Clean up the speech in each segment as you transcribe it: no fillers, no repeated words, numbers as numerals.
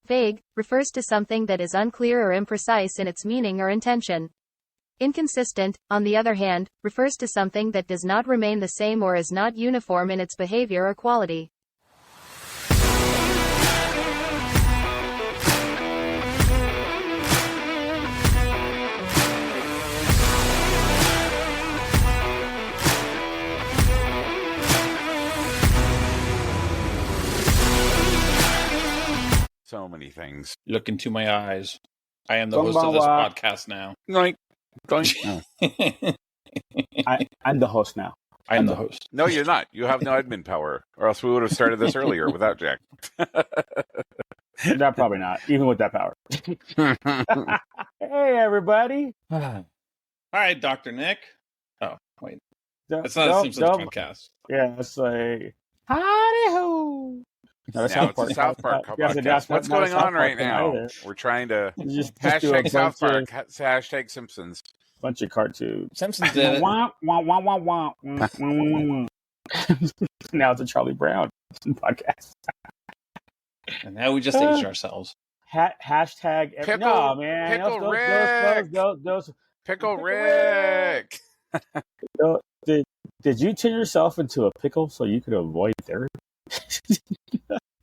Vague refers to something that is unclear or imprecise in its meaning or intention. Inconsistent, on the other hand, refers to something that does not remain the same or is not uniform in its behavior or quality. So many things. Look into my eyes. I am the host of this podcast now. Like, I'm the host now. I'm the host. No, you're not. You have no admin power, or else we would have started this earlier without Jack. No, probably not. Even with that power. Hey, everybody. Hi, Dr. Nick. Oh, wait. It's not a Simpsons podcast. Yeah, it's like, howdy-ho. No, it's a South Park podcast. What's going on right now? Either. We're trying to hashtag South Park, hashtag Simpsons. Bunch of cartoons. Simpsons did it. Now it's a Charlie Brown podcast. And now we just aged ourselves. Hashtag. No, man. Pickle Rick. Pickle Rick. Did you turn yourself into a pickle so you could avoid therapy?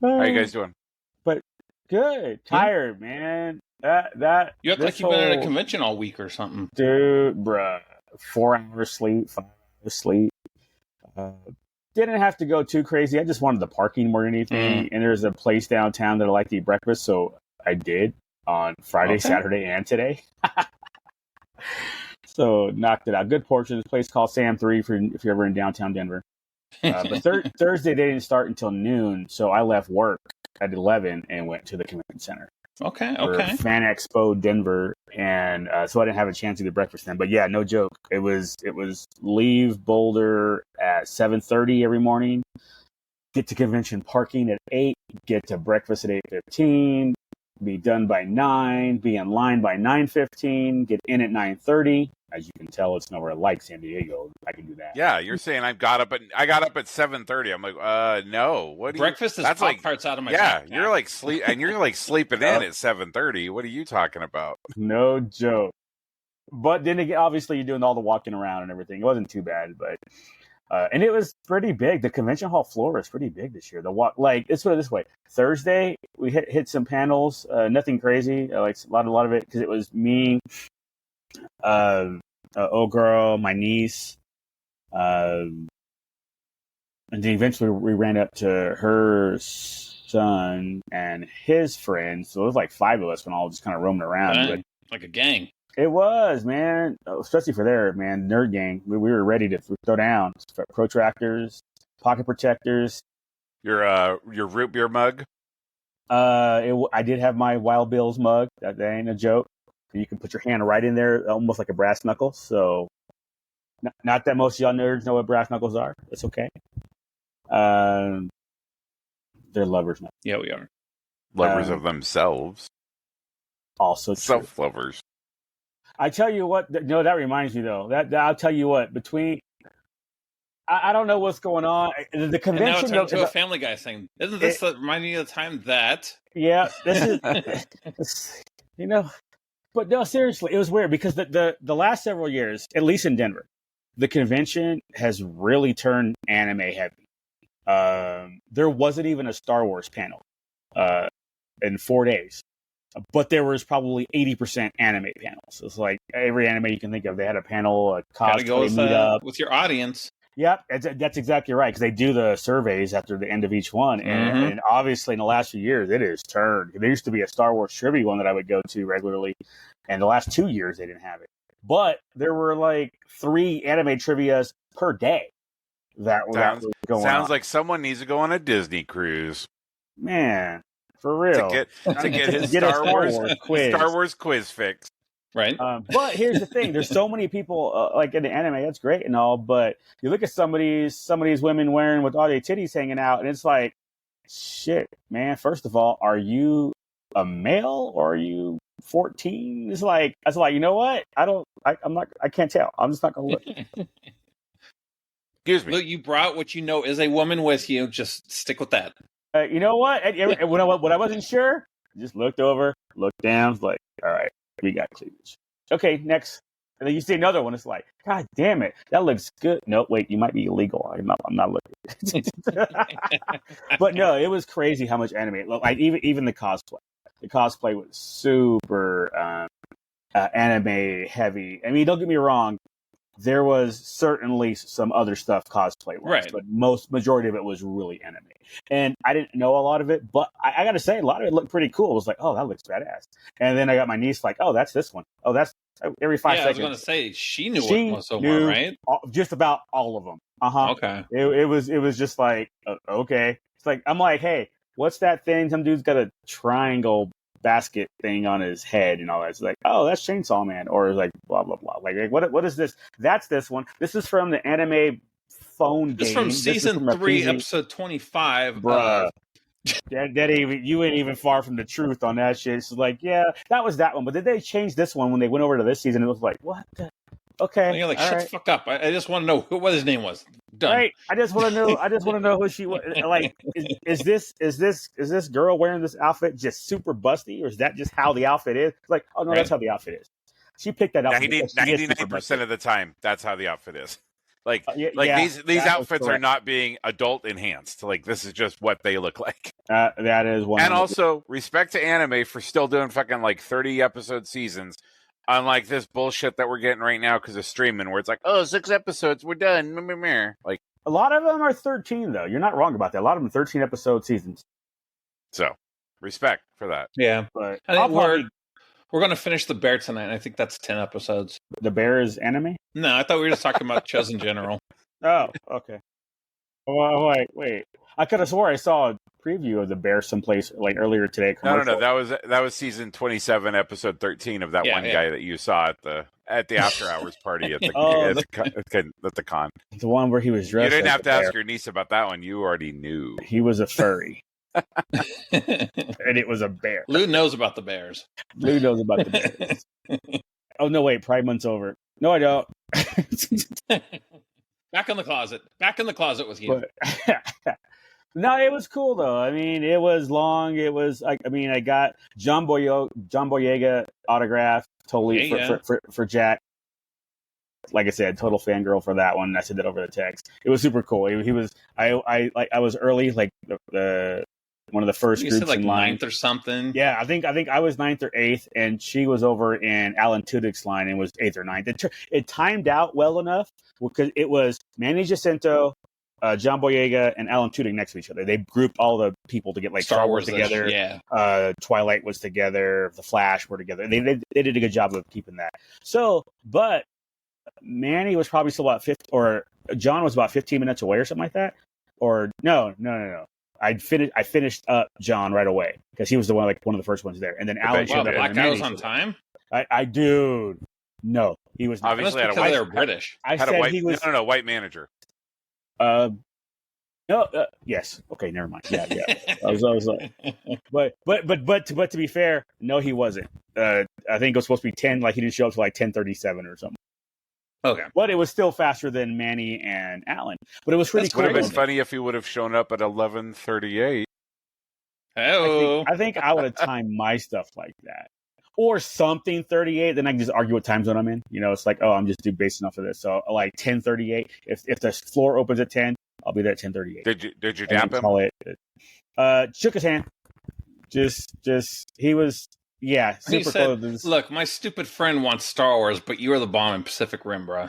How are you guys doing? But good. Tired, man. That you act like you've been at a convention all week or something. Dude, bruh. 4 hours sleep, 5 hours sleep. Didn't have to go too crazy. I just wanted the parking more than anything. And there's a place downtown that I like to eat breakfast, so I did on Friday, Saturday, and today. So knocked it out. Good portion. This place called Sam 3 if you're ever in downtown Denver. But Thursday they didn't start until noon, so I left work at 11 and went to the convention center. Okay. Fan Expo Denver, and so I didn't have a chance to do breakfast then. But yeah, no joke. It was leave Boulder at 7:30 every morning, get to convention parking at 8, get to breakfast at 8:15, be done by 9, be in line by 9:15, get in at 9:30. As you can tell, it's nowhere like San Diego. I can do that. Yeah, you're saying I got up at 7:30. I'm like, no. What? Breakfast is pop parts out of my mouth. You're like sleep, and you're like sleeping in at 7:30. What are you talking about? No joke. But then again, obviously, you're doing all the walking around and everything. It wasn't too bad, but and it was pretty big. The convention hall floor is pretty big this year. Let's put it this way: Thursday we hit some panels. Nothing crazy. Like a lot of it because it was me. Old girl, my niece, and then eventually we ran up to her son and his friends. So it was like 5 of us when all just kind of roaming around. But like a gang. It was, man, especially for their nerd gang. We were ready to throw down protractors, pocket protectors. Your root beer mug. I did have my Wild Bill's mug. That ain't a joke. You can put your hand right in there, almost like a brass knuckle. So, not that most young nerds know what brass knuckles are. It's okay. They're lovers now. Yeah, we are. Lovers of themselves. Also true. Self-lovers. I tell you what, that reminds me, though. That I'll tell you what, I don't know what's going on. The convention... And now it's to a Family Guy thing. Isn't this reminding you of the time that... Yeah, this is... But no, seriously, it was weird because the last several years, at least in Denver, the convention has really turned anime heavy. There wasn't even a Star Wars panel in 4 days, but there was probably 80% anime panels. It's like every anime you can think of. They had a panel, a cosplay meetup. With your audience. Yep, that's exactly right, because they do the surveys after the end of each one. And obviously, in the last few years, it has turned. There used to be a Star Wars trivia one that I would go to regularly, and the last 2 years, they didn't have it. But there were like 3 anime trivias per day that was going on. Sounds like someone needs to go on a Disney cruise. Man, for real. To get his Star Wars quiz fixed. Right. But here's the thing. There's so many people like in the anime. That's great and all. But you look at some of these women wearing with all their titties hanging out. And it's like, shit, man. First of all, are you a male or are you 14? It's like, you know what? I can't tell. I'm just not going to look. Excuse me. Look, you brought what you know is a woman with you. Just stick with that. You know what? When I wasn't sure, Just looked over, looked down, like, all right, we got cleavage. Okay, next. And then you see another one. It's like, God damn it, that looks good. No, wait, you might be illegal. I'm not looking. But no, it was crazy how much anime. Like even the cosplay. The cosplay was super anime heavy. I mean, don't get me wrong. There was certainly some other stuff cosplay wise, but majority of it was really anime. And I didn't know a lot of it, but I got to say, a lot of it looked pretty cool. It was like, oh, that looks badass. And then I got my niece like, oh, that's this one. Oh, that's every 5 seconds. I was going to say, she knew what was so far, right? Just about all of them. Okay. It was just like, okay. It's like, I'm like, hey, what's that thing? Some dude's got a triangle basket thing on his head and all that. It's like, oh, that's Chainsaw Man, or like blah blah blah. Like what is this? That's this one. This is from the anime phone game. This is from season 3, episode 25. Bruh. You ain't even far from the truth on that shit. It's like, yeah, that was that one. But did they change this one when they went over to this season? It was like, what? Okay, and you're like, shut the fuck up. I just want to know what his name was. Done. Right. I just want to know who she was. Like, is this girl wearing this outfit just super busty, or is that just how the outfit is? It's like, oh no, that's how the outfit is. She picked that outfit. 99% of the time, that's how the outfit is. Like these outfits are not being adult enhanced. Like, this is just what they look like. That is one. And also, respect to anime for still doing fucking like 30 episode seasons. Unlike this bullshit that we're getting right now because of streaming, where it's like, oh, 6 episodes, we're done. Like, a lot of them are 13, though. You're not wrong about that. A lot of them 13 episode seasons. So, respect for that. Yeah, but I think we're going to finish The Bear tonight. I think that's 10 episodes. The Bear is anime? No, I thought we were just talking about shows in general. Oh, okay. Well, wait. I could have swore I saw a preview of The Bear someplace like earlier today. No. That was season 27, episode 13 of that one guy that you saw at the after hours party at the con. The one where he was dressed. You didn't have to ask your niece about that one. You already knew. He was a furry. And it was a bear. Lou knows about the bears. Lou knows about the bears. Oh no, wait, Pride Month's over. No, I don't. Back in the closet with you. No, it was cool though. I mean, it was long. It was like, I mean, I got John Boyega autograph totally for Jack. Like I said, total fangirl for that one. I said that over the text. It was super cool. He was. I was early, like the one of the first groups said like in line. 9th or something. Yeah, I think I was 9th or 8th, and she was over in Alan Tudyk's line and was 8th or 9th. It timed out well enough because it was Manny Jacinto, John Boyega, and Alan Tudyk next to each other. They grouped all the people to get like Star Wars together. Yeah. Twilight was together. The Flash were together. They did a good job of keeping that. So, but Manny was probably still about 50, or John was about 15 minutes away or something like that. Or no. I finished up John right away because he was one of the first ones there. And then Alan showed up. Black guy was on time? Dude. No, he was not. Obviously because they were British. I said he was. No, white manager. Yes. Okay, never mind. Yeah. I was like, but to be fair, no, he wasn't. I think it was supposed to be 10. Like, he didn't show up to like 10:37 or something. Okay, but it was still faster than Manny and Alan. But it was pretty cool. Would have been funny if he would have shown up at 11:38. Oh, I think I would have timed my stuff like that. Or something 38, then I can just argue what time zone I'm in. You know, it's like, oh, I'm just based off of this. So like 10:38. If the floor opens at 10, I'll be there at 10:38. Did you dap him? Shook his hand. Just he was super close. Look, my stupid friend wants Star Wars, but you are the bomb in Pacific Rim, bro.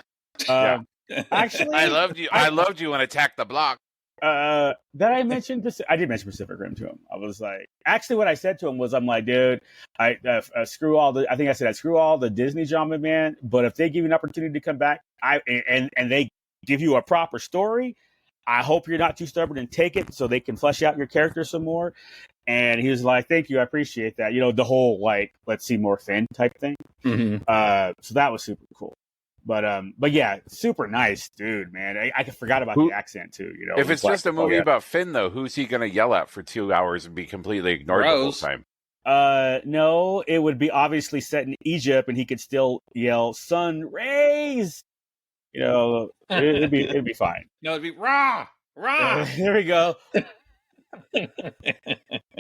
Actually, I loved you. I loved you in Attack the Block. That I mentioned this. I did mention Pacific Rim to him. I was like, actually, what I said to him was, I'm like, dude, I screw all the. I think I said I screw all the Disney genre, man. But if they give you an opportunity to come back, and they give you a proper story, I hope you're not too stubborn and take it so they can flesh out your character some more. And he was like, thank you, I appreciate that. You know, the whole like, let's see more Finn type thing. Mm-hmm. So that was super cool. But yeah, super nice dude, man. I forgot about the accent too. You know, if it's just a movie about Finn, though, who's he going to yell at for 2 hours and be completely ignored the whole time? No, it would be obviously set in Egypt, and he could still yell "Sun rays." You know, it'd be fine. No, it'd be rah. There we go.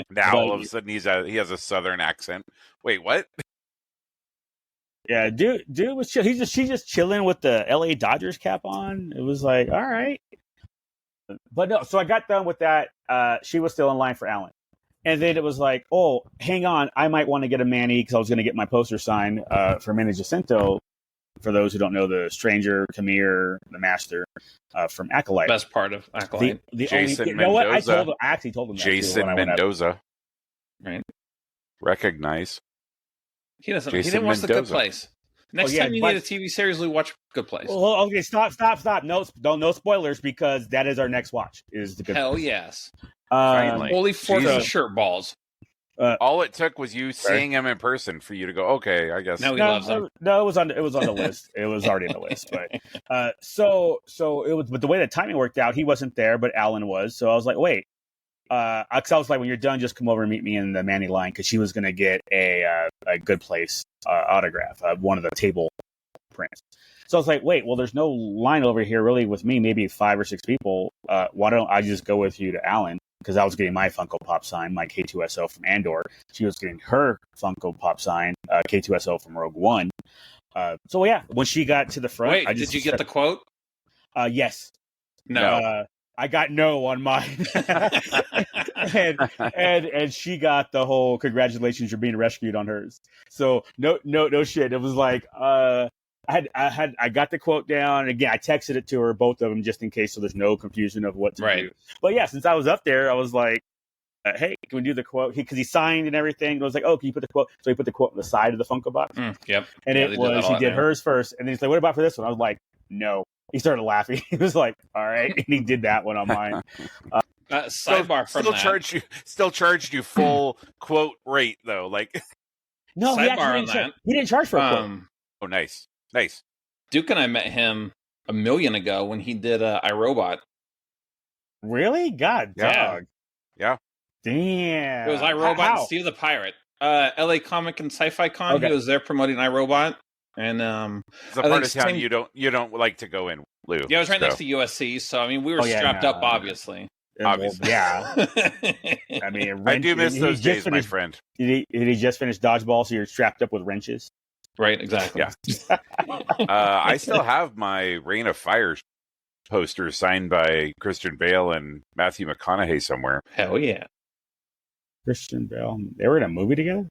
Now all of a sudden he has a Southern accent. Wait, what? Yeah, dude was chill. She's just chilling with the LA Dodgers cap on. It was like, all right. But no, so I got done with that. She was still in line for Alan. And then it was like, oh, hang on. I might want to get a Manny because I was going to get my poster signed for Manny Jacinto. For those who don't know, the Stranger, Khmer, the Master from Acolyte. Best part of Acolyte. The Jason only, Mendoza. I actually told him that Jason Mendoza. Right. Recognize. He doesn't. He didn't watch The Good Place. Next time you need a TV series, we watch Good Place. Well, okay, stop. No spoilers because that is our next watch. Is The Good Hell Place. yes. Holy shirt balls. All it took was you seeing him in person for you to go, okay, I guess. Now he loves him. No, it was on the list. It was already on the list. But so it was. But the way the timing worked out, he wasn't there, but Alan was. So I was like, wait. Cause I was like, when you're done, just come over and meet me in the Manny line because she was going to get a Good Place autograph, one of the table prints. So I was like, wait, well, there's no line over here really with me, maybe 5 or 6 people. Why don't I just go with you to Alan? Because I was getting my Funko Pop sign, my K2SO from Andor. She was getting her Funko Pop sign, K2SO from Rogue One. So yeah, when she got to the front, did you get the quote? Yes. No. I got no on mine, and she got the whole congratulations, you're being rescued on hers. So no shit. It was like I got the quote down, and again I texted it to her, both of them, just in case, so there's no confusion of what to do. But yeah, since I was up there, I was like, hey, can we do the quote? Because he signed and everything. I was like, oh, can you put the quote? So he put the quote on the side of the Funko box. Yep. And he did hers first, and then he's like, what about for this one? I was like, no. He started laughing. He was like, all right. And he did that one on mine. Sidebar from that. Still charged you full quote rate, though. Like, no, he didn't charge for a quote. Oh, nice. Duke and I met him a million ago when he did iRobot. Really? God, dog. Yeah. Damn. It was iRobot and Steve the Pirate. LA Comic and Sci-Fi Con. Okay. He was there promoting iRobot. And it's a part of town you don't like to go in, Lou. Yeah, I was right next to USC, so I mean we were strapped up, obviously. Obviously. Yeah. I mean, I do miss those days, my friend. Did he just finish dodgeball, so you're strapped up with wrenches? Right, exactly. Yeah. I still have my Reign of Fire poster signed by Christian Bale and Matthew McConaughey somewhere. Hell yeah. Christian Bale. They were in a movie together?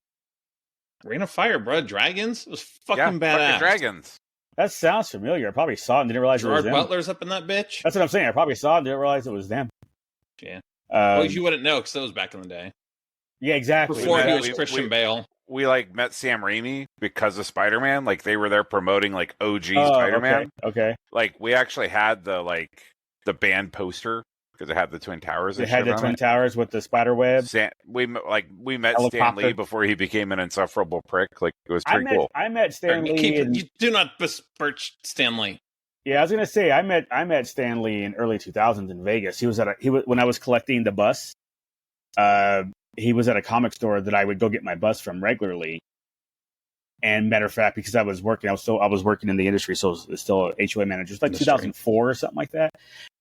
Reign of Fire, bro. Dragons? It was fucking badass. Fucking dragons. That sounds familiar. I probably saw it and didn't realize Gerard it was them. Butler's up in that bitch? That's what I'm saying. I probably saw it and didn't realize it was them. Yeah. Well, you wouldn't know because that was back in the day. Yeah, exactly. Before he was Christian Bale. We met Sam Raimi because of Spider-Man. Like they were there promoting like OG Spider-Man. Okay. Like we actually had the band poster because it had the Twin Towers. It had the Twin Towers with the spider web. We met Stan Lee before he became an insufferable prick. Like it was pretty cool. I met Stan Lee. You do not besmirch Stan Lee. Yeah, I was gonna say I met Stan Lee in early 2000s in Vegas. He was when I was collecting the bus. He was at a comic store that I would go get my bus from regularly. And matter of fact, because I was working in the industry, so I was still a HOA manager. It's like 2004 or something like that.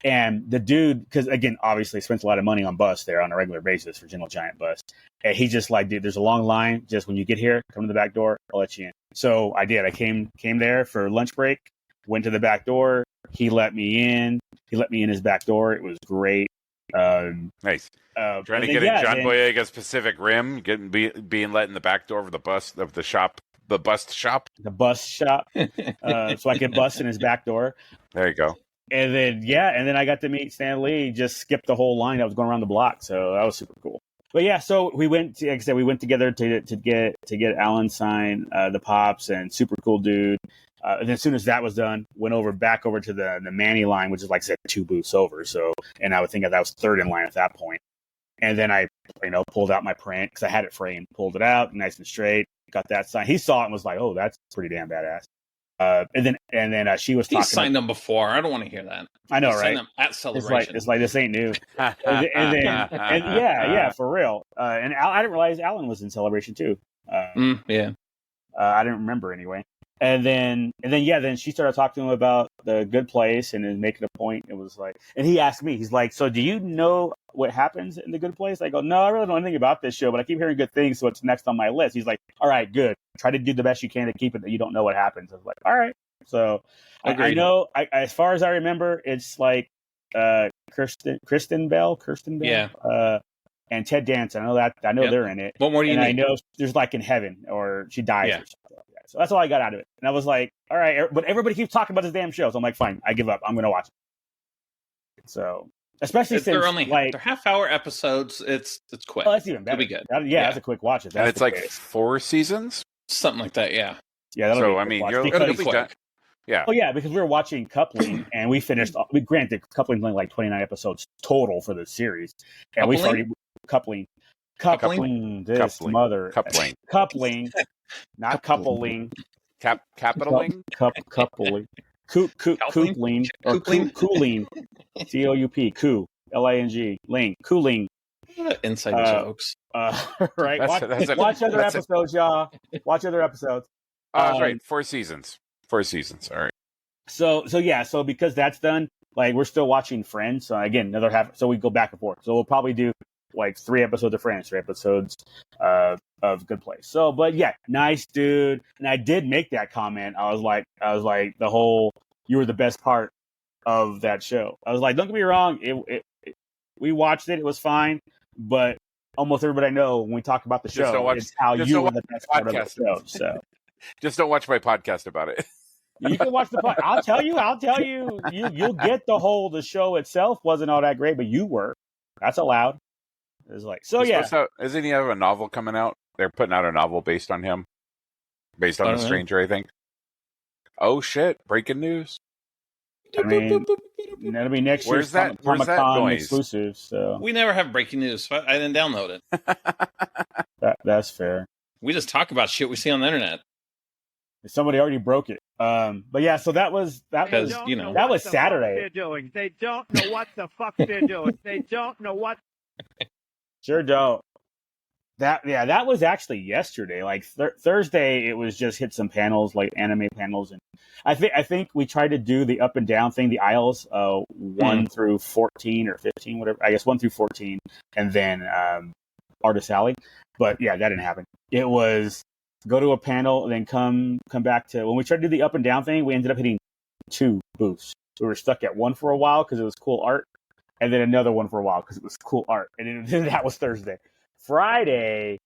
And the dude, because again, obviously spends a lot of money on bus there on a regular basis for Gentle Giant bus. And he just like, dude, there's a long line. Just when you get here, come to the back door. I'll let you in. So I did. I came there for lunch break, went to the back door. He let me in. He let me in his back door. It was great. Nice. Trying to get in John Boyega's Pacific Rim, being let in the back door of the bus of the shop. The bus shop. So I could bust in his back door. There you go. And then I got to meet Stan Lee. Just skipped the whole line that was going around the block. So that was super cool. But yeah, so we went. Like I said, we went together to get Alan sign the pops, and super cool dude. And then as soon as that was done, went back over to the Manny line, which is like I said 2 booths over. So, and I would think that was third in line at that point. And then I, pulled out my print because I had it framed, pulled it out nice and straight. Got that signed. He saw it and was like, "Oh, that's pretty damn badass." And then she was talking. He signed them before. I don't want to hear that. I know, right? Signed them at Celebration. It's like this ain't new. and yeah, for real. And I didn't realize Alan was in Celebration too. Yeah. I didn't remember anyway. And then she started talking to him about The Good Place and then making a point. It was like, and he asked me, he's like, so do you know what happens in The Good Place? I go, no, I really don't know anything about this show, but I keep hearing good things, so it's next on my list. He's like, all right, good. Try to do the best you can to keep it that you don't know what happens. I was like, all right. So I know, as far as I remember, it's like Kristen Bell. Yeah. And Ted Danson. I know they're in it. What more do you need? I know there's like in heaven or she dies or something like that. So that's all I got out of it. And I was like, all right, but everybody keeps talking about this damn show. So I'm like, fine, I give up. I'm going to watch it. So, especially since they're half-hour episodes, it's quick. Oh, that's even better. It'll be good. That's a quick watch. And it's like 4 seasons? Something like that, yeah. Yeah, so, I mean, it'll be done. Yeah. Oh, yeah, because we were watching Coupling, and we finished. Granted, Coupling only like 29 episodes total for the series, and we started Coupling. This mother Coupling, not coupling. Capitaling, coupling, cooling or cooling, COUP, LING, ling, cooling. Inside jokes. Right. Watch other episodes, y'all. Watch other episodes. Oh, that's right. 4 seasons. 4 seasons. All right. So because that's done, like we're still watching Friends. So again, another half. So we go back and forth. So we'll probably do like 3 episodes of Friends, 3 episodes of Good Place. So, but yeah, nice dude. And I did make that comment. I was like the whole, you were the best part of that show. I was like, don't get me wrong. We watched it. It was fine. But almost everybody I know when we talk about the show, it's how you were the best part of the show. So just don't watch my podcast about it. You can watch the podcast. I'll tell you, you'll get the show itself wasn't all that great, but you were. That's allowed. It's like, so yeah. Isn't he have a novel coming out? They're putting out a novel based on him. Based on The Stranger, I think. Oh shit, breaking news. I mean, that'll be next year's Comic-Con exclusive. So we never have breaking news. So I didn't download it. That's fair. We just talk about shit we see on the internet. Somebody already broke it. But yeah, so that was Saturday. They're doing. They don't know what the fuck they're doing. They don't know what. Sure don't. That was actually yesterday. Like Thursday, it was just hit some panels, like anime panels, and I think we tried to do the up and down thing, the aisles, 1 through 14 or 15, whatever. I guess 1 through 14, and then Artist Alley. But yeah, that didn't happen. It was go to a panel, and then come back to when we tried to do the up and down thing. We ended up hitting 2 booths. We were stuck at one for a while because it was cool art, and then another one for a while because it was cool art, and then that was Thursday. Friday,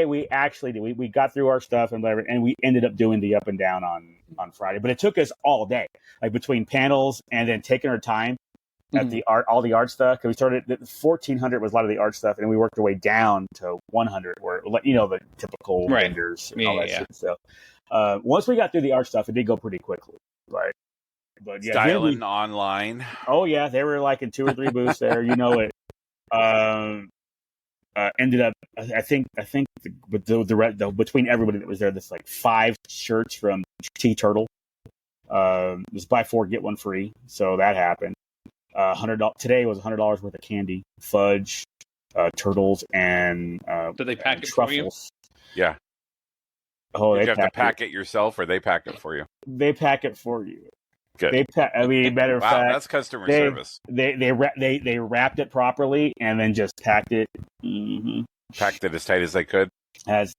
we actually did. We got through our stuff and whatever, and we ended up doing the up and down on Friday. But it took us all day, like between panels and then taking our time at the art, all the art stuff. Because we started at 1400 was a lot of the art stuff, and then we worked our way down to 100, where the typical vendors and all that shit. So once we got through the art stuff, it did go pretty quickly. Right. But yeah, styling online. Oh yeah, they were like in 2 or 3 booths there. You know it. Ended up, I think, between everybody that was there, there's like 5 shirts from T-Turtle. It was buy 4 get 1 free, so that happened. $100 today was $100 worth of candy, fudge, turtles, and did they pack it truffles. For you? Yeah. Oh, Did you have to pack it yourself, or they pack it for you? They pack it for you. Good. Matter of fact, that's customer service. They wrapped it properly and then just packed it. Mm-hmm. Packed it as tight as they could. Nice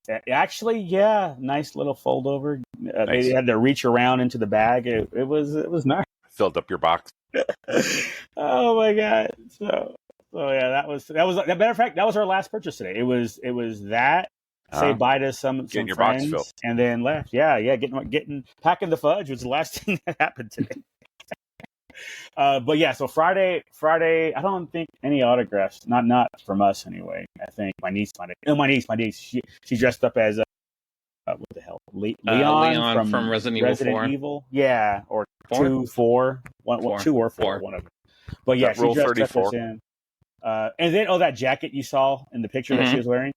little fold over. Nice. They had to reach around into the bag. It was nice. Filled up your box. Oh my god! So yeah, that was. Matter of fact, that was our last purchase today. It was that. Say bye to some your friends, box filled. And then left. Yeah, packing the fudge was the last thing that happened today. But yeah, so Friday, I don't think any autographs, not from us anyway. I think my niece. She dressed up as what the hell, Leon from Resident Evil. Yeah, or 2, 4, 2 or 4, one of them. But yeah, she dressed 34. Up as him. And then, that jacket you saw in the picture that she was wearing,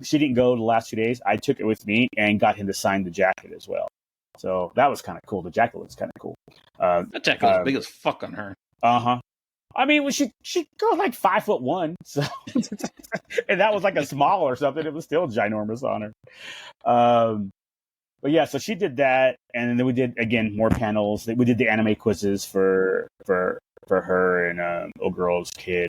she didn't go the last 2 days. I took it with me and got him to sign the jacket as well. So that was kind of cool. The jacket looks kind of cool. That jacket was big as fuck on her. Uh-huh. I mean, she goes like 5'1", so and that was like a small or something. It was still ginormous on her. But yeah, so she did that, and then we did again more panels. We did the anime quizzes for her and old girl's kid,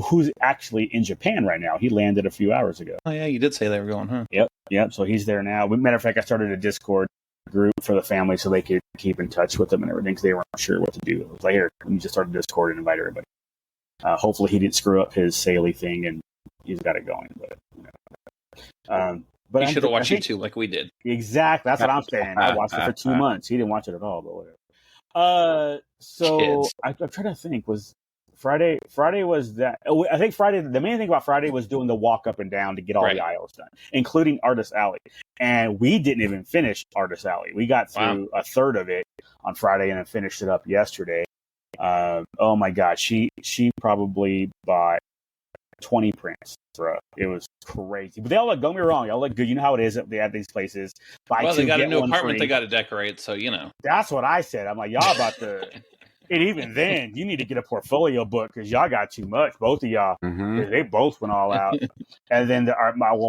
who's actually in Japan right now. He landed a few hours ago. Oh yeah, you did say they were going, huh? Yep. So he's there now. Matter of fact, I started a Discord group for the family so they could keep in touch with them and everything because they weren't sure what to do. I was like, here, let me just start a Discord and invite everybody. Hopefully he didn't screw up his Saley thing and he's got it going. But he should have watched you too, like we did. Exactly. That's what I'm saying. I watched it for 2 months. He didn't watch it at all, but whatever. So I'm trying to think. Was Friday was that? I think Friday. The main thing about Friday was doing the walk up and down to get all the aisles done, including Artist Alley. And we didn't even finish Artist Alley. We got through a third of it on Friday and then finished it up yesterday. Oh my God, she probably bought 20 prints, bro. It was crazy. But they all look, don't get me wrong, y'all look good. You know how it is at these places. They got a new apartment they got to decorate, so you know. That's what I said. I'm like, y'all about to. And even then, you need to get a portfolio book because y'all got too much, both of y'all. Mm-hmm. They both went all out. And then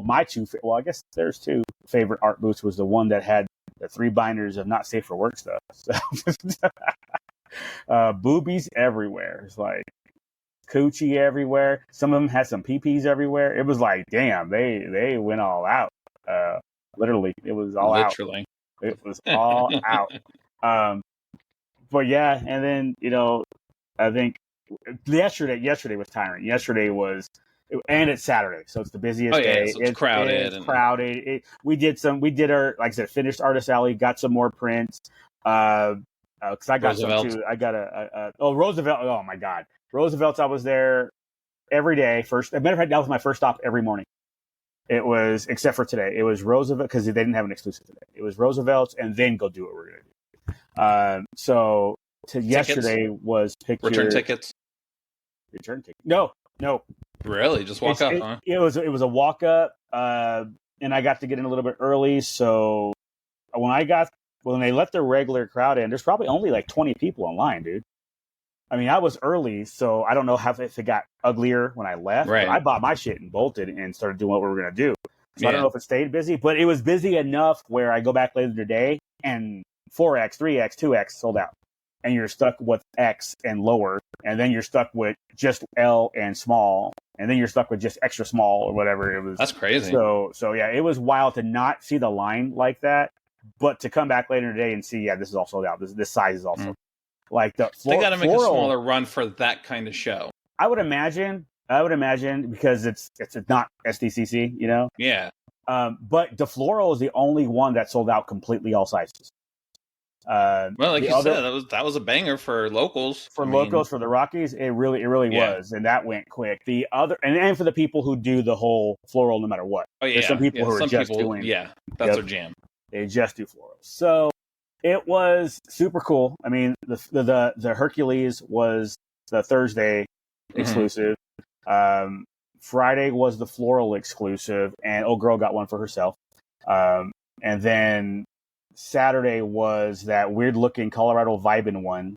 my two, I guess there's two favorite art booths was the one that had the 3 binders of not safe for work stuff. So, boobies everywhere. It's like coochie everywhere. Some of them had some peepees everywhere. It was like, damn, they went all out. Literally, it was all out. It was all out. But yeah, and then I think yesterday was tiring. And it's Saturday, so it's the busiest day. So it's crowded. It's crowded. We did our, like I said, finished Artist Alley, got some more prints. Because I got some too. I got Roosevelt. Oh my God, Roosevelt's. I was there every day. As a matter of fact, that was my first stop every morning. It was, except for today, it was Roosevelt because they didn't have an exclusive today. It was Roosevelt's, and then go do what we're gonna do. So yesterday was return tickets. No. Really, just walk up, huh? It was a walk up, and I got to get in a little bit early. So when they let the regular crowd in, there's probably only like 20 people online, dude. I mean, I was early, so I don't know if it got uglier when I left. Right. But I bought my shit and bolted and started doing what we were going to do. So I don't know if it stayed busy, but it was busy enough where I go back later today and 4X, 3X, 2X sold out. And you're stuck with X and lower, and then you're stuck with just L and small, and then you're stuck with just extra small or whatever it was. That's crazy. So yeah, it was wild to not see the line like that, but to come back later today and see, this is all sold out. This size is also like the. They got to make a smaller run for that kind of show. I would imagine because it's not SDCC, Yeah. But the floral is the only one that sold out completely all sizes. Well, like you said, that was a banger for locals. For the Rockies, it really was, and that went quick. The other, and for the people who do the whole floral, no matter what. Oh yeah, there's some people who are just doing. Yeah, that's their jam. They just do floral. So it was super cool. I mean, the Hercules was the Thursday exclusive. Friday was the floral exclusive, and old girl got one for herself. And then Saturday was that weird looking Colorado Vibin one.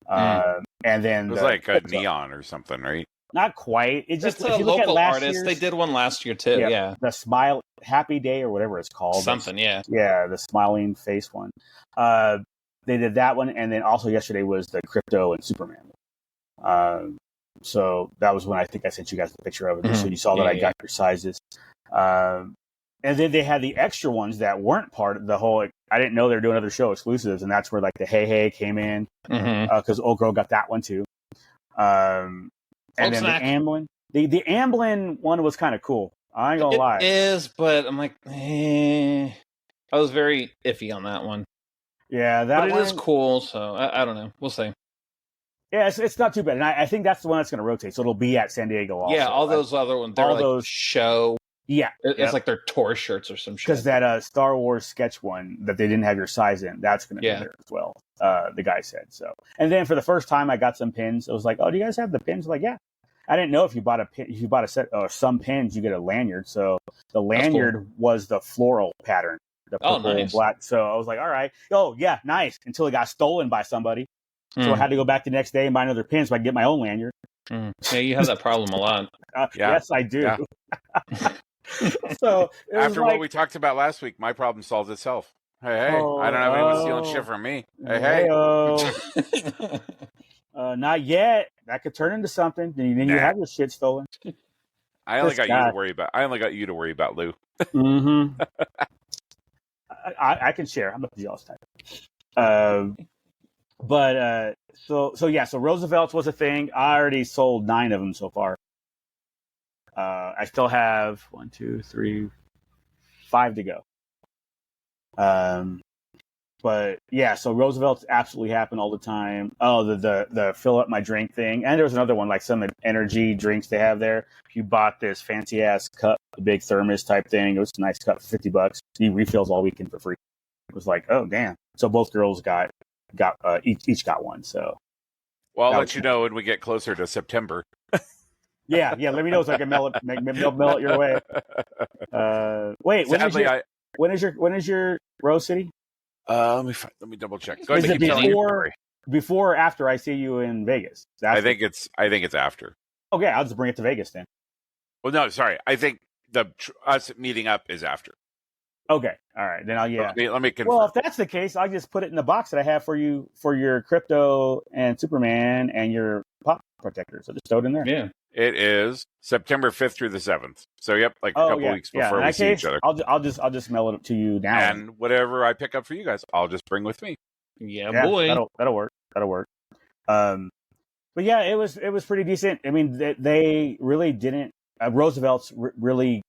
And then it was like a neon or something, right? Not quite. It's just a local artist. They did one last year too. Yeah. The Smile Happy Day or whatever it's called. Something, yeah. Yeah, the smiling face one. They did that one, and then also yesterday was the Crypto and Superman. So that was when I think I sent you guys the picture of it, so you saw that I got your sizes. And then they had the extra ones that weren't part of the whole. I didn't know they were doing other show exclusives, and that's where like the Hey came in because old girl got that one too. And then the Amblin, the Amblin one was kind of cool. I ain't gonna lie. It is, but I'm like, I was very iffy on that one. Yeah, but it is cool. So I don't know. We'll see. Yeah, it's not too bad, and I think that's the one that's going to rotate. So it'll be at San Diego also. Yeah, all those other ones. They're those show. Yeah, it's like their tour shirts or some shit. Because that Star Wars sketch one that they didn't have your size in, that's going to be there as well. The guy said so. And then for the first time, I got some pins. I was like, "Oh, do you guys have the pins?" Like, yeah. I didn't know if you bought a set or some pins, you get a lanyard. So the lanyard was the floral pattern, the purple and black. So I was like, "All right, oh yeah, nice." Until it got stolen by somebody, so I had to go back the next day and buy another pin so I could get my own lanyard. Yeah, you have that problem a lot. Yes, I do. Yeah. So after what we talked about last week, my problem solved itself. Hey, I don't have anyone stealing shit from me. Hey. Not yet. That could turn into something. Then you have your shit stolen. I only got you to worry about, Lou. Mm-hmm. I can share. I'm a jealous type. So Roosevelt's was a thing. I already sold 9 of them so far. I still have 1, 2, 3, 5 to go. But yeah, so Roosevelt's absolutely happen all the time. Oh, the fill up my drink thing, and there was another one like some energy drinks they have there. You bought this fancy ass cup, a big thermos type thing. It was a nice cup for $50. He refills all weekend for free. It was like, oh damn! So both girls got each got one. So, well, I'll let you know when we get closer to September. Yeah. Let me know so I can mail it your way. Wait, sadly, when is your Rose City? Let me double check. Go ahead. Is it before or after I see you in Vegas? I think it's after. Okay, I'll just bring it to Vegas then. Well, no, sorry. I think us meeting up is after. Okay, all right. Then let me confirm. Well, if that's the case, I'll just put it in the box that I have for you for your Crypto and Superman and your pop protector. So just throw it in there. Yeah. It is September 5th through the 7th. So, yep, like a couple weeks before we see each other. I'll just mail it up to you now. And whatever I pick up for you guys, I'll just bring with me. Yeah boy. That'll work. But yeah, it was pretty decent. I mean, they really didn't. Roosevelt's really.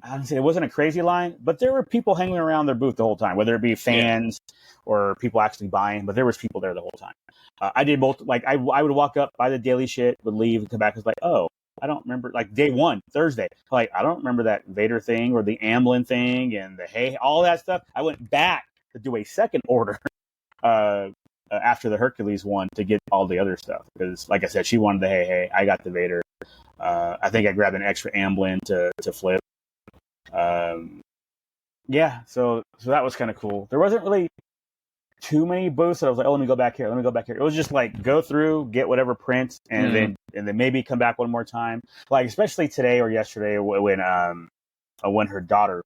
I don't say it wasn't a crazy line, but there were people hanging around their booth the whole time, whether it be fans or people actually buying. But there was people there the whole time. I did both. Like I would walk up, buy the daily shit, would leave, and come back. It's like, oh, I don't remember. Like day one, Thursday, like I don't remember that Vader thing or the Amblin thing and the all that stuff. I went back to do a second order after the Hercules one to get all the other stuff because, like I said, she wanted the hey. I got the Vader. I think I grabbed an extra Amblin to flip. So that was kind of cool. There wasn't really too many booths that I was like, oh, let me go back here. It was just like go through, get whatever prints, and then maybe come back one more time. Like especially today or yesterday when her daughter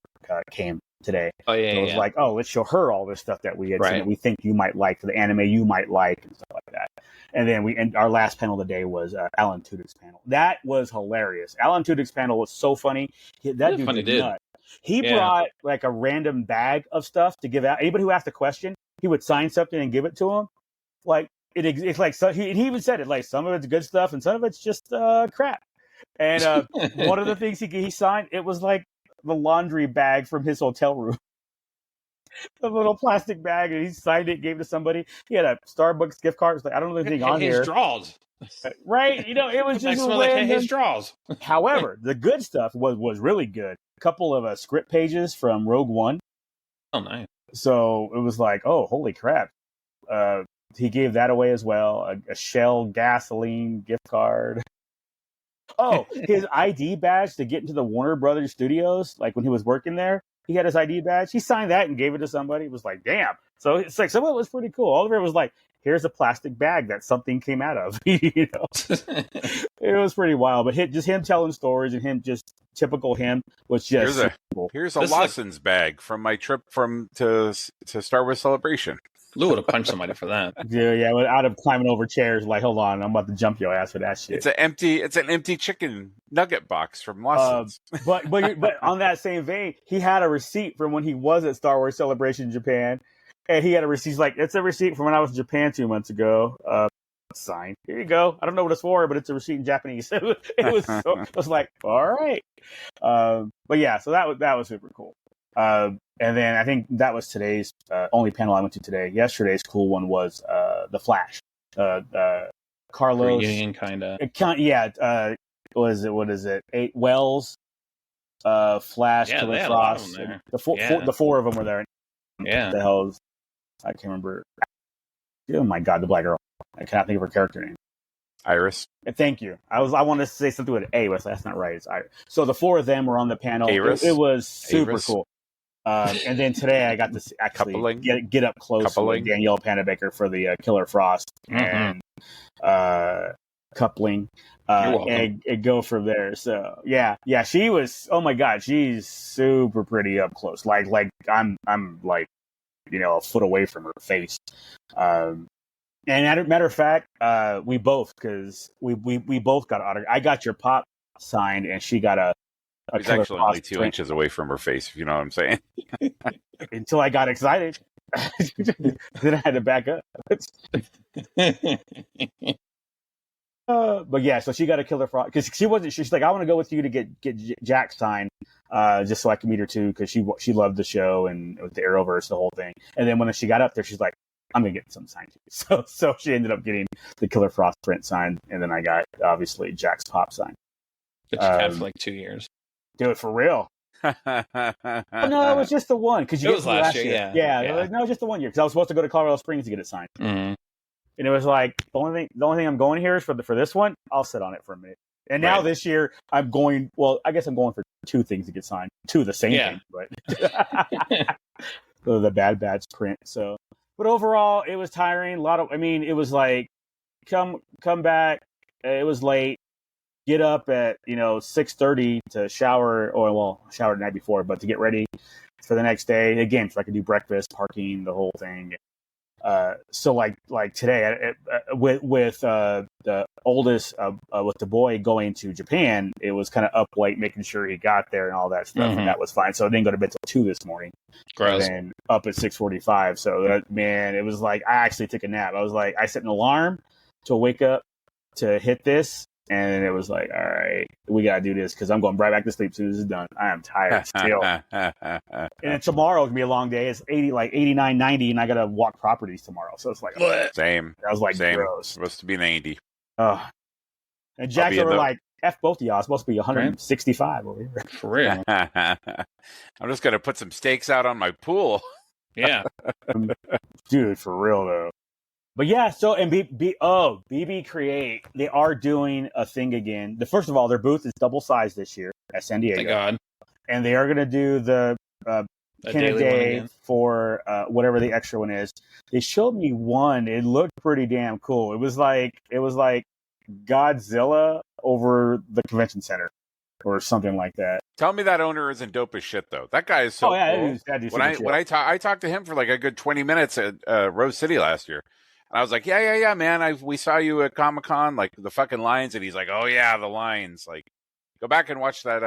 came today. Oh yeah, it was like, oh, let's show her all this stuff that we had seen that we think you might like, the anime you might like, and stuff like that. And then our last panel today was Alan Tudyk's panel. That was hilarious. Alan Tudyk's panel was so funny. That dude was nuts. He brought like a random bag of stuff to give out. Anybody who asked a question, he would sign something and give it to him. Like it's like he even said it like some of it's good stuff and some of it's just crap. And one of the things he signed, it was like the laundry bag from his hotel room. A little plastic bag, and he signed it, gave it to somebody. He had a Starbucks gift card. It's like, I don't know anything on here. His drawers. Right? You know, it was just like his drawers. However, the good stuff was really good. A couple of script pages from Rogue One. Oh, nice. So it was like, oh, holy crap. He gave that away as well. A Shell gasoline gift card. Oh, his ID badge to get into the Warner Brothers studios, like when he was working there. He had his ID badge. He signed that and gave it to somebody. It was like, damn. So it's like some of it was pretty cool. All of it was like, here's a plastic bag that something came out of. You know, it was pretty wild. But just him telling stories and him just typical him was just here's a Lawson's bag from my trip to Star Wars Celebration. Lou would have punched somebody for that. Yeah, out of climbing over chairs, like, hold on, I'm about to jump your ass for that shit. It's an empty chicken nugget box from Lawson's. But on that same vein, he had a receipt from when he was at Star Wars Celebration Japan, and he had a receipt. He's like, it's a receipt from when I was in Japan 2 months ago. Signed. Here you go. I don't know what it's for, but it's a receipt in Japanese. It was like, all right. But yeah, so that was super cool. And then I think that was today's only panel I went to today. Yesterday's cool one was the Flash. Carlos reunion kind of. What is it? 8 Wells, Flash, Killer Frost. The four of them were there. Yeah. The hell is, I can't remember. Oh my god, the black girl. I cannot think of her character name. Iris. Thank you. I wanted to say something with A, but that's not right. It's Iris. So the 4 of them were on the panel. It was super cool. And then today I got to actually get up close with Danielle Panabaker for the Killer Frost and coupling and go from there. So yeah, she was. Oh my god, she's super pretty up close. Like I'm like a foot away from her face. And matter of fact, we both got autographed. I got your pop signed, and she got a He's actually only 2 inches away from her face, if you know what I'm saying. Until I got excited. Then I had to back up. But yeah, so she got a Killer Frost because she's like, I want to go with you to get Jack signed, just so I can meet her too, because she loved the show and with the Arrowverse, the whole thing. And then when she got up there, she's like, I'm gonna get some signed too. So she ended up getting the Killer Frost print signed, and then I got obviously Jack's pop signed. But you had for like 2 years. Do it for real. No, it was just the one because it was last year. Yeah. No, just the 1 year because I was supposed to go to Colorado Springs to get it signed. Mm-hmm. And it was like the only thing I'm going here is for this one. I'll sit on it for a minute. And now this year I'm going. Well, I guess I'm going for 2 things to get signed. 2 of the same thing, but the Bad Batch print. So, but overall, it was tiring. It was like come back. It was late. Get up at 6:30 to shower, shower the night before, but to get ready for the next day again, so I could do breakfast, parking, the whole thing. So like today with the oldest with the boy going to Japan, it was kind of up late making sure he got there and all that stuff, and that was fine. So I didn't go to bed till 2 this morning. Gross. And up at 6:45. So it was like I actually took a nap. I was like, I set an alarm to wake up to hit this. And it was like, all right, we got to do this because I'm going right back to sleep as soon as it's done. I am tired still. And then tomorrow is going to be a long day. It's 89, 90, and I got to walk properties tomorrow. So it's like, same. I was like, same. Gross. Supposed to be 90. And Jack's over like, F both of y'all. It's supposed to be 165 over here. For real. I'm just going to put some stakes out on my pool. Yeah. Dude, for real, though. But yeah, so and BB Create, they are doing a thing again. First of all, their booth is double sized this year at San Diego. Thank God. And they are going to do the pin a day for whatever the extra one is. They showed me one. It looked pretty damn cool. It was like Godzilla over the convention center or something like that. Tell me that owner isn't dope as shit though. That guy is so cool. When I talked to him for like a good 20 minutes at Rose City last year. And I was like, yeah, man. We saw you at Comic-Con, like the fucking lines. And he's like, oh yeah, the lines. Like, go back and watch that.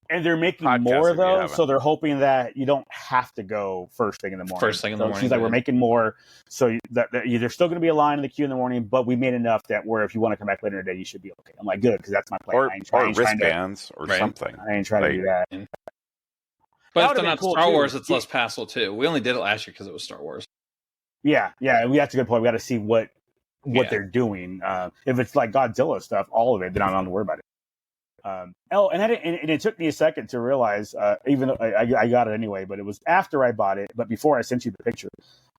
And they're making more though, so they're hoping that you don't have to go first thing in the morning. She's like, we're making more, so that there's still going to be a line in the queue in the morning, but we made enough that where if you want to come back later in the day, you should be okay. I'm like, good, because that's my plan. Or wristbands or something. I ain't trying to do that. But if they're not Star Wars, it's less hassle too. We only did it last year because it was Star Wars. Yeah, that's a good point. We got to see what they're doing. If it's like Godzilla stuff, all of it, then I don't have to worry about it. And it took me a second to realize, even though I got it anyway, but it was after I bought it, but before I sent you the picture,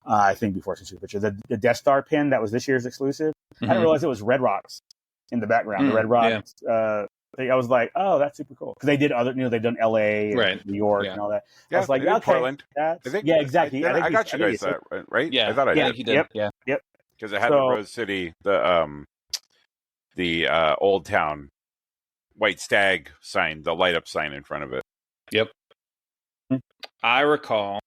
the Death Star pin that was this year's exclusive, I didn't realize it was Red Rocks in the background. The Red Rocks thing. I was like, oh, that's super cool. Because they did they've done LA, and New York, and all that. Yeah, I was like, okay, Portland. Exactly. I got you guys that, right? Yeah, I thought I did. He did. Yep. Because it had the Rose City, the Old Town White Stag sign, the light up sign in front of it. Yep. I recall.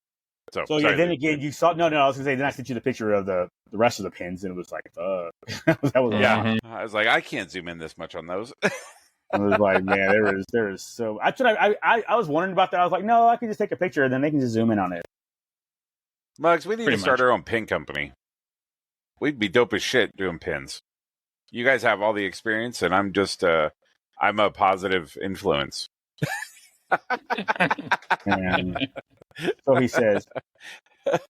So sorry, then again, you saw. No. I was gonna say. Then I sent you the picture of the rest of the pins, and it was like, that was I was like, I can't zoom in this much on those. I was like, man, there is so. I was wondering about that. I was like, no, I can just take a picture, and then they can just zoom in on it. Mugs, we need to start our own pin company. We'd be dope as shit doing pins. You guys have all the experience, and I'm just I'm a positive influence. So he says. But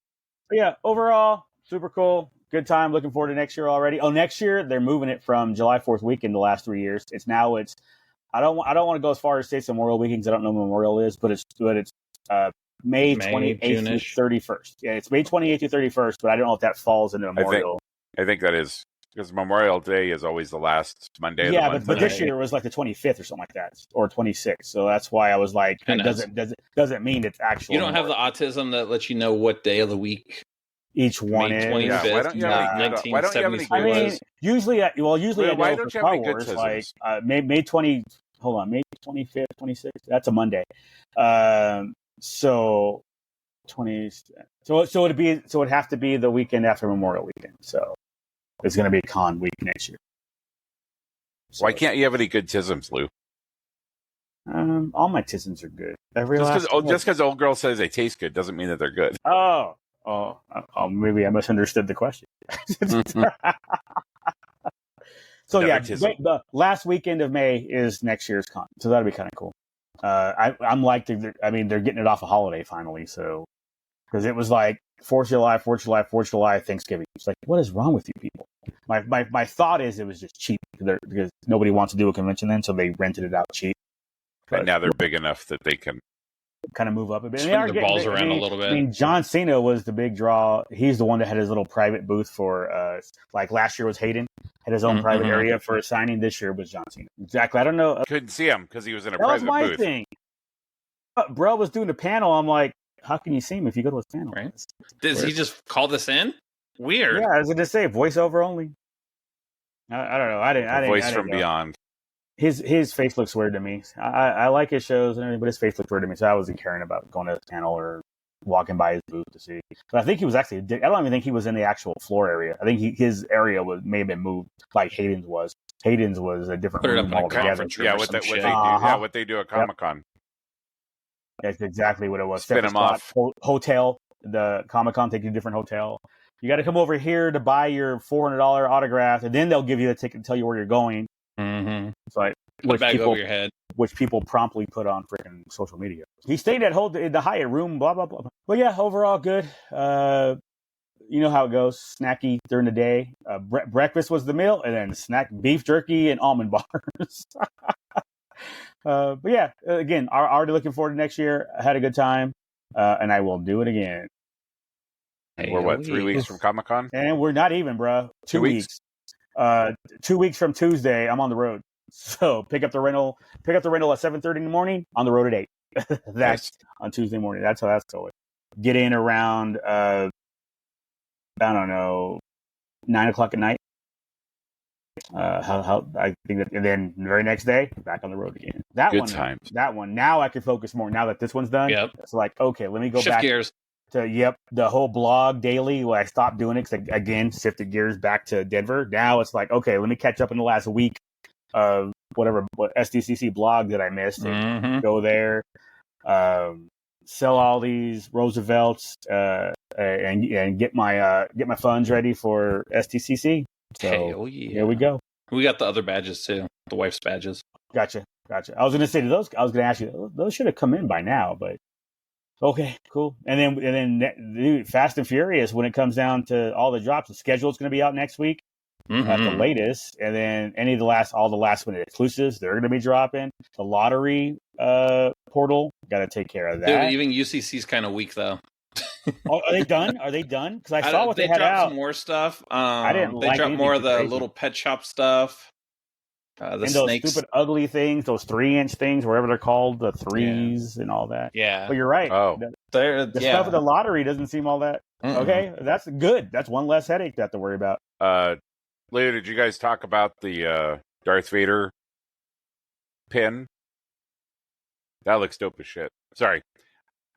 yeah, overall, super cool. Good time. Looking forward to next year already. Oh, next year they're moving it from July 4th weekend the last 3 years. I don't want to go as far as say it's Memorial Weekend because I don't know what Memorial is, but it's May 28th to 31st. Yeah, it's May 28th to 31st, but I don't know if that falls into Memorial. I think that is because Memorial Day is always the last Monday. Yeah, of the month. But this year it was like the 25th or something like that, or 26th. So that's why I was like, it doesn't mean it's actual. You don't have the autism that lets you know what day of the week each one is. 25th, yeah. Why don't you have any I mean, usually I know for Star Wars, like May 20. Hold on, May 25th, 26th. That's a Monday. So 20. So it'd have to be the weekend after Memorial Weekend. So it's going to be con week next year. So, why can't you have any good tisms, Lou? All my tisms are good. Just because old girl says they taste good doesn't mean that they're good. Oh, maybe I misunderstood the question. So yeah, the last weekend of May is next year's con, so that'll be kind of cool. I'm like, they're getting it off a holiday finally, so because it was like 4th of July, Thanksgiving. It's like, what is wrong with you people? My thought is it was just cheap because nobody wants to do a convention then, so they rented it out cheap. But now they're big enough that they can kind of move up a bit. Swing their balls around a little bit. I mean, John Cena was the big draw. He's the one that had his little private booth for, like last year was Hayden, had his own private area for a signing. This year was John Cena. Exactly. I don't know. Couldn't see him because he was in a that private was my booth. Thing. Bro was doing the panel. I'm like, how can you see him if you go to his panel? Right. Does he just call this in? Weird. Yeah, I was going to say voiceover only. I don't know. I didn't. Voice from beyond. His face looks weird to me. I like his shows and everything, but his face looks weird to me. So I wasn't caring about going to his panel or walking by his booth to see. But I think he was actually. I don't even think he was in the actual floor area. I think his area may have been moved like Hayden's was. Hayden's was a different room altogether. Yeah, what they do at Comic-Con. That's exactly what it was. Spin them off. Hotel. The Comic-Con take you to a different hotel. You got to come over here to buy your $400 autograph, and then they'll give you the ticket and tell you where you're going. Mm-hmm. It's like over your head, which people promptly put on freaking social media. He stayed at the Hyatt room, blah blah blah. But yeah, overall good. You know how it goes. Snacky during the day. Breakfast was the meal, and then beef jerky and almond bars. But yeah, again, already looking forward to next year. I had a good time, and I will do it again. We're 3 weeks from Comic-Con, and we're not even, bro. 2 weeks. 2 weeks from Tuesday, I'm on the road. So pick up the rental at 7:30 in the morning, on the road at 8. That's on Tuesday morning. That's how that's going. Get in around, I don't know, 9 o'clock at night. I think that, and then the very next day, back on the road again. That one. Now I can focus more. Now that this one's done, it's like, okay, let me go Shift back gears. To the whole blog daily. Well, I stopped doing it because again, shifted gears back to Denver. Now it's like, okay, let me catch up in the last week of what SDCC blog that I missed. And go there, sell all these Roosevelts, and get my funds ready for SDCC. So here we go. We got the other badges too, the wife's badges. Gotcha. I was going to say I was going to ask you, those should have come in by now, but. Okay, cool. And then Fast and Furious, when it comes down to all the drops, the schedule is going to be out next week at the latest. And then all the last minute exclusives, they're going to be dropping. The lottery portal, got to take care of that. Dude, even UCC's kind of weak though. Are they done? Because I saw what they had out. Some more stuff. I didn't. They dropped more of the little pet shop stuff. And those stupid ugly things, those 3-inch things, whatever they're called, the threes and all that. Yeah. But you're right. Oh. The stuff with the lottery doesn't seem all that. Okay, that's good. That's one less headache to have to worry about. Later, did you guys talk about the Darth Vader pin? That looks dope as shit. Sorry.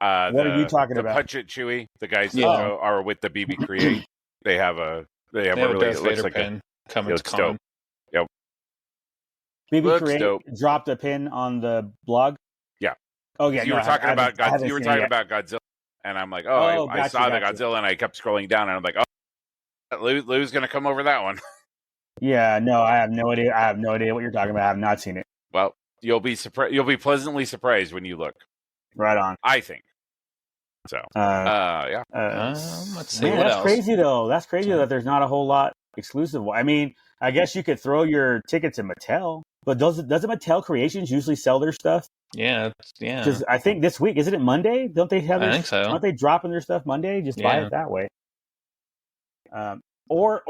What are you talking about? Punch It Chewy. The guys that are with the BB Create. They have a really Darth Vader pin coming to con. Yep. BB Create dropped a pin on the blog. Yeah. Oh yeah. You were talking about Godzilla, and I'm like, I saw the Godzilla, and I kept scrolling down, and I'm like, Lou's going to come over that one. Yeah. No, I have no idea. I have no idea what you're talking about. I have not seen it. Well, you'll be surprised. You'll be pleasantly surprised when you look. Right on. I think. So. Yeah. Let's see. Man, that's crazy though. That's crazy that there's not a whole lot exclusive. I mean, I guess you could throw your tickets to Mattel. But doesn't Mattel Creations usually sell their stuff? Yeah. Because I think this week, isn't it Monday? Don't they have? I think so. Aren't they dropping their stuff Monday? Just buy it that way. Or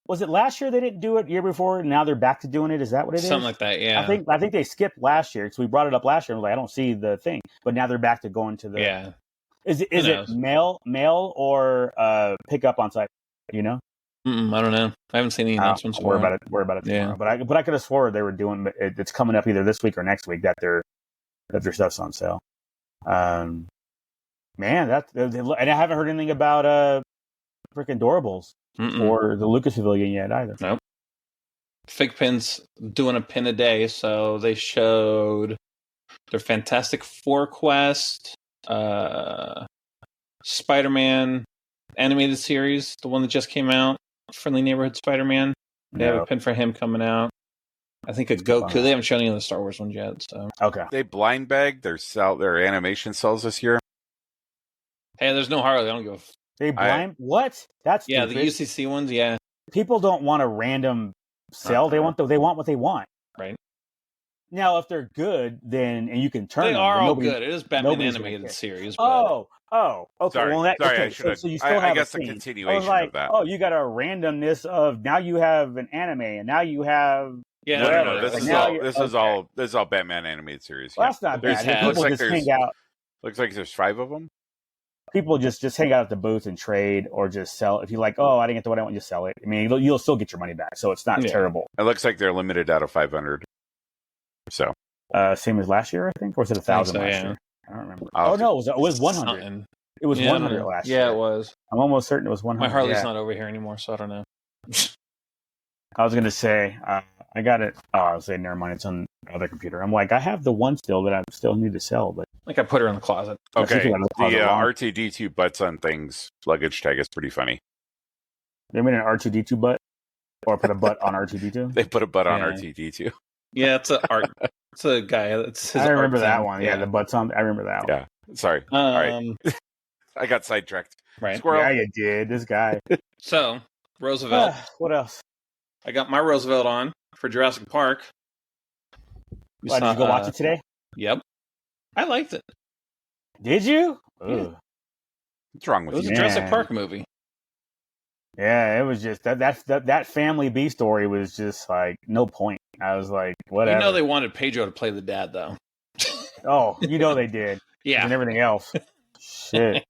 was it last year they didn't do it? Year before, and now they're back to doing it. Is that what it is? Something like that. Yeah. I think they skipped last year because we brought it up last year. And I don't see the thing, but now they're back to going to the. Yeah. Is it mail or pick up on site? You know. I don't know. I haven't seen any announcements. Worry about it tomorrow. Yeah. But I could have swore they were doing. It's coming up either this week or next week that their stuff's on sale. Man, and I haven't heard anything about freaking Doorables or the Lucas Pavilion yet either. Nope. Fig Pin's doing a pin a day, so they showed their Fantastic Four quest, Spider-Man animated series, the one that just came out, Friendly Neighborhood Spider-Man. They have a pin for him coming out. I think a Goku. They haven't shown any of the Star Wars ones yet. So okay, they blind bagged their animation cells this year. Hey, there's no Harley. I don't give a. They blind what? That's the stupid. UCC ones. Yeah, people don't want a random cell. They want what they want. Right. Now, if they're good, then and you can turn them. They are all good. It is Batman animated series. But... Oh, okay. Sorry, well, I should have. So you still have I guess a the scene. continuation of that. Oh, you got a randomness of now you have an anime, and now you have no. This is all Batman animated series. Well, that's not bad. People just hang out. Looks like there's 5 of them. People just hang out at the booth and trade, or just sell. If you like, I didn't get the one I want, just sell it. I mean, you'll still get your money back, so it's not terrible. It looks like they're limited out of 500. So, same as last year, I think, or was it 1,000 last year? I don't remember. It was 100. It was 100 last year. Yeah, it was. I'm almost certain it was 100. My Harley's not over here anymore, so I don't know. I was going to say, I got it. Oh, I was saying, never mind. It's on the other computer. I'm like, I have the one still that I still need to sell, but like I put her in the closet. Okay. The R2D2 butts on things luggage tag is pretty funny. They made an R2D2 butt, or put a butt on R2D2. They put a butt on R2D2. Yeah, it's a art. It's a guy. It's his I remember that one. Yeah, the butts on. I remember that one. Yeah. Sorry. All right. I got sidetracked. Right. Squirrel. Yeah, you did. This guy. So, Roosevelt. What else? I got my Roosevelt on for Jurassic Park. Did you go watch it today? Yep. I liked it. Did you? Yeah. What's wrong with you? It was a Jurassic Park movie. Yeah, it was just that Family B story was just like no point. I was like, whatever. You know they wanted Pedro to play the dad, though. Oh, they did. Yeah. And everything else. Shit.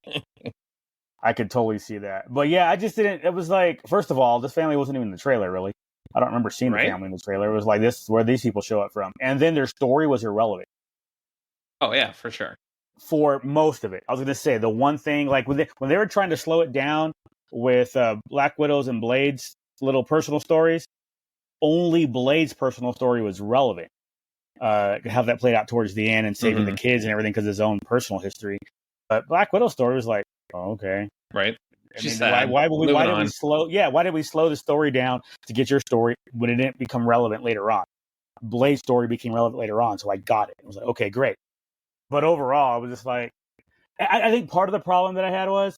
I could totally see that. But yeah, I just didn't. It was like, first of all, this family wasn't even in the trailer, really. I don't remember seeing the family in the trailer. It was like, this is where these people show up from. And then their story was irrelevant. Oh, yeah, for sure. For most of it. I was going to say, the one thing, like when they were trying to slow it down with Black Widow's and Blade's little personal stories, only Blade's personal story was relevant. How that played out towards the end and saving the kids and everything because of his own personal history. But Black Widow's story was like, oh, okay. Right. Why did we slow the story down to get your story when it didn't become relevant later on? Blade's story became relevant later on, so I got it. I was like, okay, great. But overall, I was just like, I think part of the problem that I had was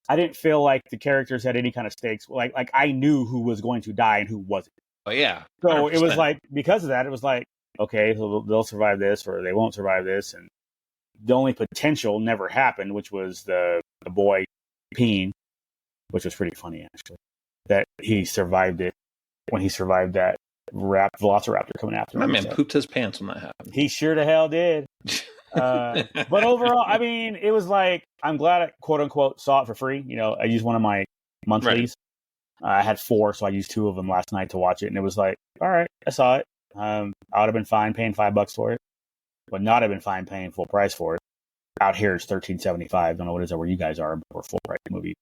I didn't feel like the characters had any kind of stakes. Like I knew who was going to die and who wasn't. Oh yeah. 100%. So it was like, because of that, it was like, okay, so they'll survive this or they won't survive this, and the only potential never happened, which was the boy peeing, which was pretty funny actually. That he survived it when he survived that velociraptor coming after him. My man pooped his pants when that happened. He sure the hell did. But overall, I mean, it was like, I'm glad I quote unquote saw it for free. I used one of my monthlies. Right. I had 4, so I used 2 of them last night to watch it, and it was like, all right, I saw it. I would have been fine paying $5 for it, but not have been fine paying full price for it. Out here it's $13.75. I don't know what it is where you guys are for full price movie.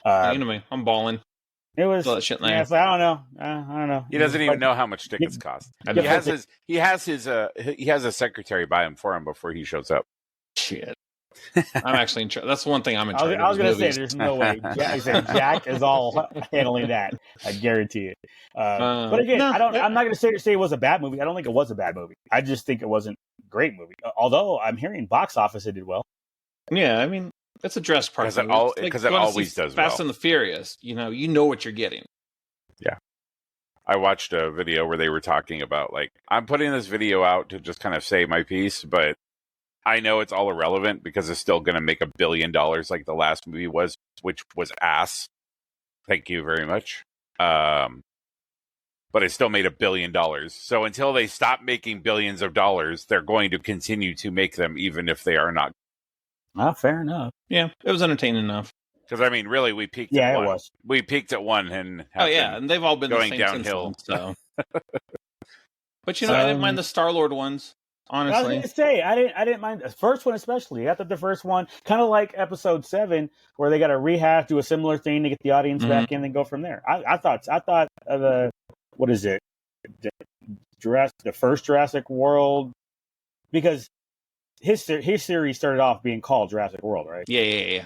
I'm balling. It was. That shit I don't know. I don't know. He doesn't even know how much tickets cost. He has a secretary buy them for him before he shows up. Shit. I'm actually in charge. That's one thing I'm in charge of. I was going to say, there's no way. Jack is all handling that. I guarantee it. But again, I'm not going to say it was a bad movie. I don't think it was a bad movie. I just think it wasn't a great movie. Although I'm hearing box office it did well. Yeah, I mean, it's a dress part. Because it always does well. Fast and the Furious. You know what you're getting. Yeah. I watched a video where they were talking about, like, I'm putting this video out to just kind of say my piece, but I know it's all irrelevant because it's still going to make $1 billion like the last movie was, which was ass. Thank you very much. But it still made $1 billion. So until they stop making billions of dollars, they're going to continue to make them, even if they are not. Fair enough. Yeah, it was entertaining enough. Because, I mean, really, we peaked at 1. It was. We peaked at 1 and and they've all been going the same downhill. Since then, so. But, I didn't mind the Star-Lord ones. honestly. I was going to say, I didn't mind the first one especially. I thought the first one, kind of like episode 7, where they got to rehash, do a similar thing to get the audience back in, and go from there. I thought what is it? The first Jurassic World, because his series started off being called Jurassic World, right? Yeah.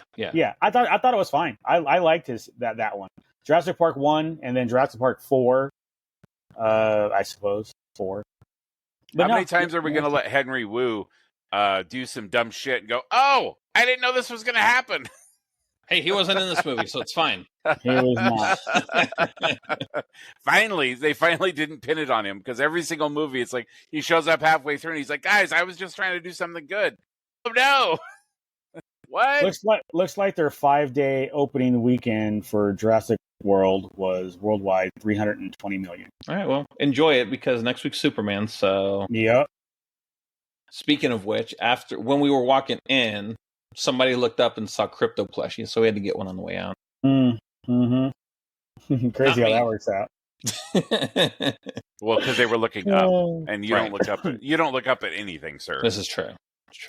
I thought it was fine. I liked that one. Jurassic Park 1 and then Jurassic Park 4. I suppose 4. But how many times are we going to let Henry Wu do some dumb shit and go, "Oh, I didn't know this was going to happen"? Hey, he wasn't in this movie, so it's fine. He was not. They finally didn't pin it on him, because every single movie, it's like he shows up halfway through and he's like, "Guys, I was just trying to do something good." Oh no! What? Looks like their 5-day opening weekend for Jurassic World was worldwide 320 million. All right, well, enjoy it, because next week's Superman. So yep. Speaking of which, when we were walking in, somebody looked up and saw crypto plushies, so we had to get one on the way out. Mm-hmm. Crazy how that works out. Well, because they were looking up, and you don't look up. You don't look up at anything, sir. This is true.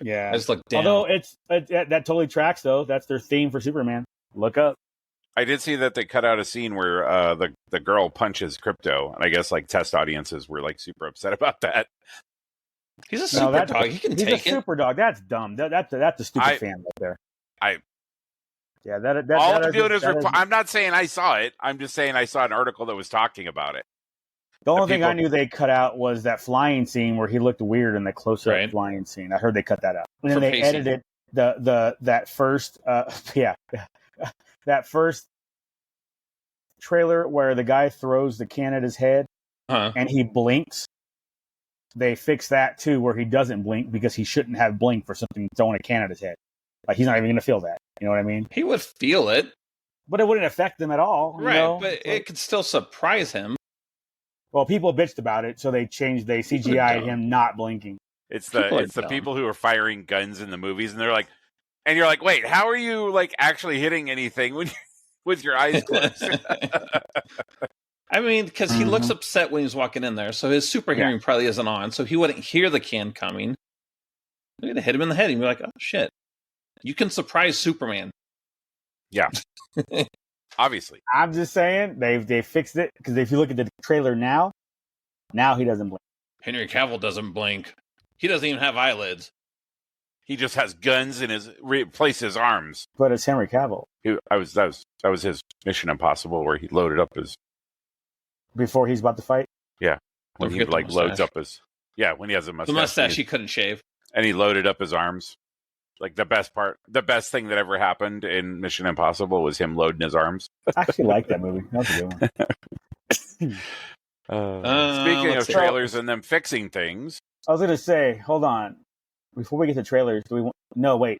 Yeah, I just look down. Although that totally tracks, though. That's their theme for Superman. Look up. I did see that they cut out a scene where the girl punches Crypto, and I guess like test audiences were like super upset about that. He's a super dog. He can take it. He's a super dog. That's dumb. That's a stupid fan right there. All I'm doing is I'm not saying I saw it. I'm just saying I saw an article that was talking about it. The only thing I knew they cut out was that flying scene where he looked weird in the close-up flying scene. I heard they cut that out. And then they edited that first that first trailer where the guy throws the can at his head and he blinks. They fixed that too, where he doesn't blink because he shouldn't have blinked for something throwing a can at his head. Like, he's not even going to feel that. You know what I mean? He would feel it. But it wouldn't affect them at all. Right, you know? But it could still surprise him. Well, people bitched about it, so they CGI'd him not blinking. It's the people who are firing guns in the movies, and you're like, wait, how are you like actually hitting anything when with your eyes closed? I mean, because he looks upset when he's walking in there, so his super hearing probably isn't on, so he wouldn't hear the can coming. They're gonna hit him in the head, and be like, "Oh shit!" You can surprise Superman. Yeah, obviously. I'm just saying they fixed it, because if you look at the trailer now he doesn't blink. Henry Cavill doesn't blink. He doesn't even have eyelids. He just has guns in his arms. But it's Henry Cavill. That was his Mission Impossible, where he loaded up his. Before he's about to fight? Yeah. When he like loads up his. Yeah, when he has a mustache. The mustache he couldn't shave. And he loaded up his arms. Like the best thing that ever happened in Mission Impossible was him loading his arms. I actually like that movie. That was a good one. Speaking of trailers and them fixing things. I was going to say, hold on. Before we get to trailers, no, wait.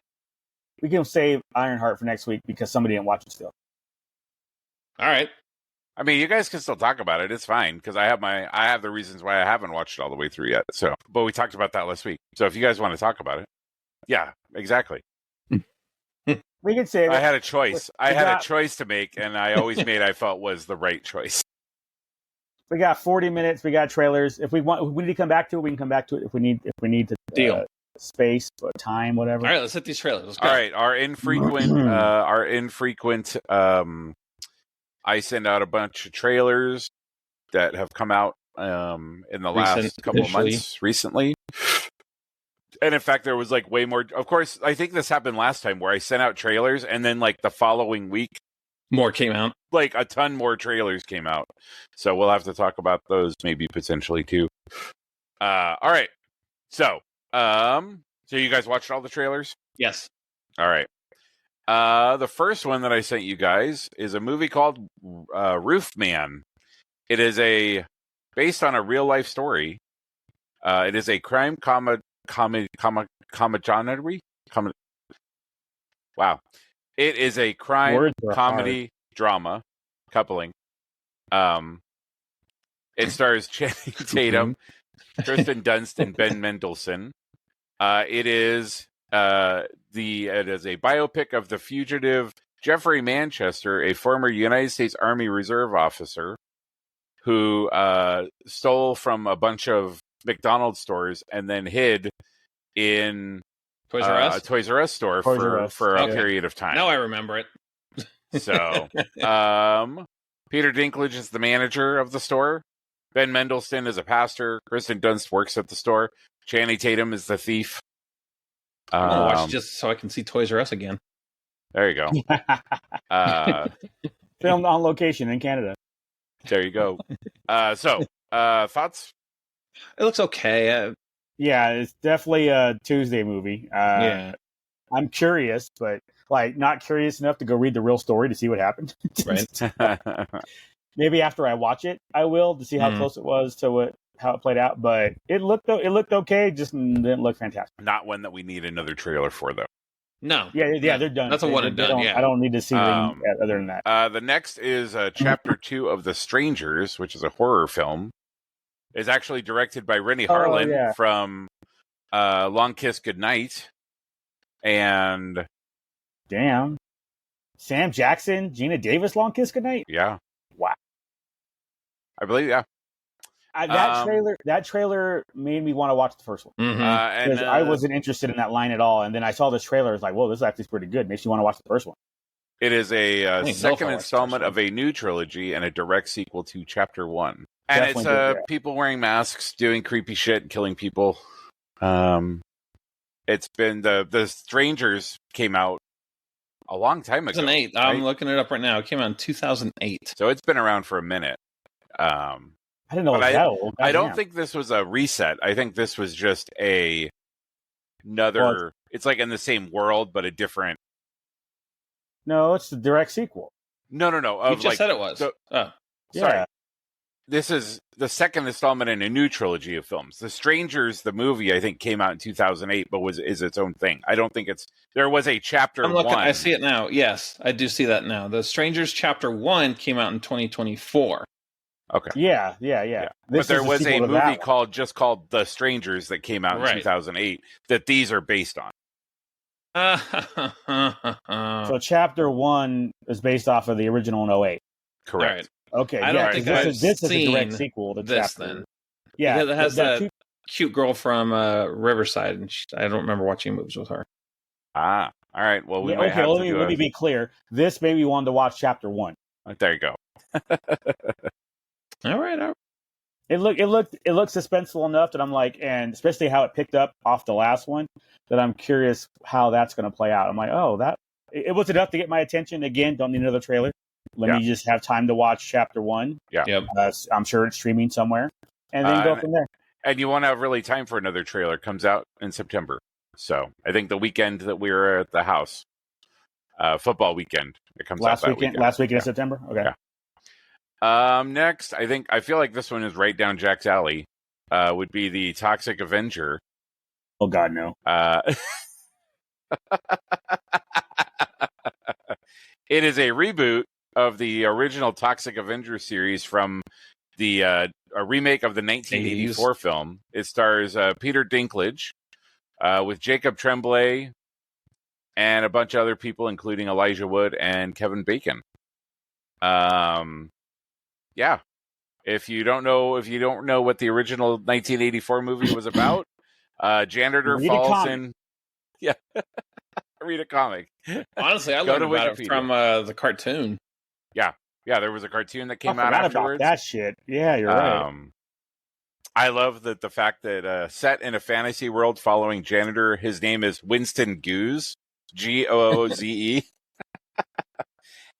We can save Ironheart for next week because somebody didn't watch it still. All right. I mean, you guys can still talk about it. It's fine, because I have the reasons why I haven't watched it all the way through yet. So, but we talked about that last week. So if you guys want to talk about it, yeah, exactly. We can say I had a choice. I had a choice to make, and I always made I felt was the right choice. We got 40 minutes. We got trailers. If we need to come back to it, we can come back to it. If we need to deal space, time, whatever. All right, let's hit these trailers. Let's go. All right, our infrequent. I send out a bunch of trailers that have come out in the last couple of months recently. And in fact, there was like way more. Of course, I think this happened last time where I sent out trailers and then like the following week, more came out. Like a ton more trailers came out. So we'll have to talk about those maybe potentially too. All right. So you guys watched all the trailers? Yes. All right. The first one that I sent you guys is a movie called Roofman. It is based on a real life story. It is a crime comedy. Wow. It is a crime comedy drama coupling. It stars Channing Tatum, Kirsten Dunst, and Ben Mendelsohn. It is a biopic of the fugitive Jeffrey Manchester, a former United States Army Reserve officer who stole from a bunch of McDonald's stores and then hid in Toys R Us? a Toys R Us store for a period of time. Now I remember it. So, Peter Dinklage is the manager of the store. Ben Mendelsohn is a pastor. Kristen Dunst works at the store. Channing Tatum is the thief. I'm going to watch just so I can see Toys R Us again. There you go. Filmed on location in Canada. There you go. Thoughts? It looks okay. Yeah, it's definitely a Tuesday movie. I'm curious, but not curious enough to go read the real story to see what happened. Right. Maybe after I watch it, I will to see how close it was to how it played out. But it looked okay, just didn't look fantastic. Not one that we need another trailer for, though. No. Yeah, they're done. That's a one and done. I don't need to see anything other than that. The next is Chapter 2 of The Strangers, which is a horror film. It's actually directed by Rennie Harlan from Long Kiss Goodnight. And damn, Sam Jackson, Gina Davis, Long Kiss Goodnight. Yeah, wow. I believe that trailer made me want to watch the first one because I wasn't interested in that line at all. And then I saw this trailer. It's like, whoa, this is actually pretty good. Makes you want to watch the first one. It is a second installment of a new trilogy and a direct sequel to Chapter 1. And definitely it's people wearing masks, doing creepy shit, and killing people. It's been the Strangers came out a long time ago. 2008. Right? I'm looking it up right now. It came out in 2008. So it's been around for a minute. I didn't know it was that old. I don't think this was a reset. I think this was just another. Well, it's like in the same world, but a different. No, it's the direct sequel. No. You just said it was. Sorry. Yeah. This is the second installment in a new trilogy of films. The Strangers, the movie, I think came out in 2008, but is its own thing. I don't think there was a Chapter 1. I see it now. Yes, I do see that now. The Strangers Chapter 1 came out in 2024. Okay. Yeah. But there was a movie called The Strangers that came out in 2008 that these are based on. So Chapter 1 is based off of the original in 2008. Correct. Right. Okay, I don't think this is a direct sequel to this. Chapter. Then, yeah, because it has that cute girl from Riverside, and I don't remember watching movies with her. All right. Well, let me be clear. This made me want to watch Chapter 1. There you go. All right. It looked suspenseful enough that I'm like, and especially how it picked up off the last one, that I'm curious how that's going to play out. I'm like, it was enough to get my attention. Again, don't need another trailer. Let me just have time to watch Chapter 1. Yeah. Yep. I'm sure it's streaming somewhere. And then go from there. And you won't have really time for another trailer. Comes out in September. So I think the weekend that we were at the house, football weekend, it comes out that weekend. Last weekend in September? Okay. Yeah. Next, I feel like this one is right down Jack's alley, would be the Toxic Avenger. Oh, God, no. It is a reboot of the original Toxic Avenger series from a remake of the 1984 film. It stars Peter Dinklage with Jacob Tremblay and a bunch of other people, including Elijah Wood and Kevin Bacon. Yeah. If you don't know what the original 1984 movie was about, janitor falls in. Yeah. Read a comic. Honestly, I learned about it from the cartoon. Yeah, there was a cartoon that came out afterwards. About that shit. Yeah, you're right. I love the fact that set in a fantasy world following janitor, his name is Winston Gooze, Gooze.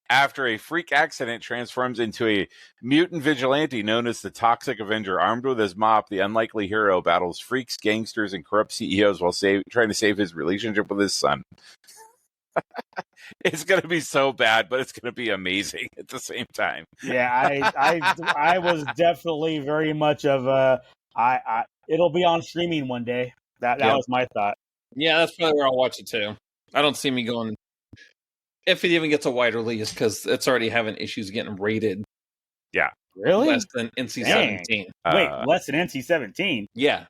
After a freak accident transforms into a mutant vigilante known as the Toxic Avenger. Armed with his mop, the unlikely hero battles freaks, gangsters, and corrupt CEOs while trying to save his relationship with his son. It's going to be so bad, but it's going to be amazing at the same time. Yeah, I was definitely very much of it'll be on streaming one day. That was my thought. Yeah, that's probably where I'll watch it too. I don't see me going, if it even gets a wide release, because it's already having issues getting rated. Yeah. Really? Less than NC-17. Wait, less than NC-17? Yeah.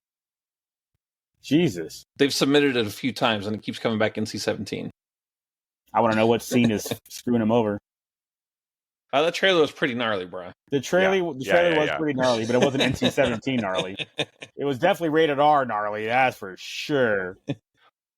Jesus. They've submitted it a few times, and it keeps coming back NC-17. I want to know what scene is screwing them over. The trailer was pretty gnarly, bro. The trailer was pretty gnarly, but it wasn't NC-17 gnarly. It was definitely rated R gnarly, that's for sure.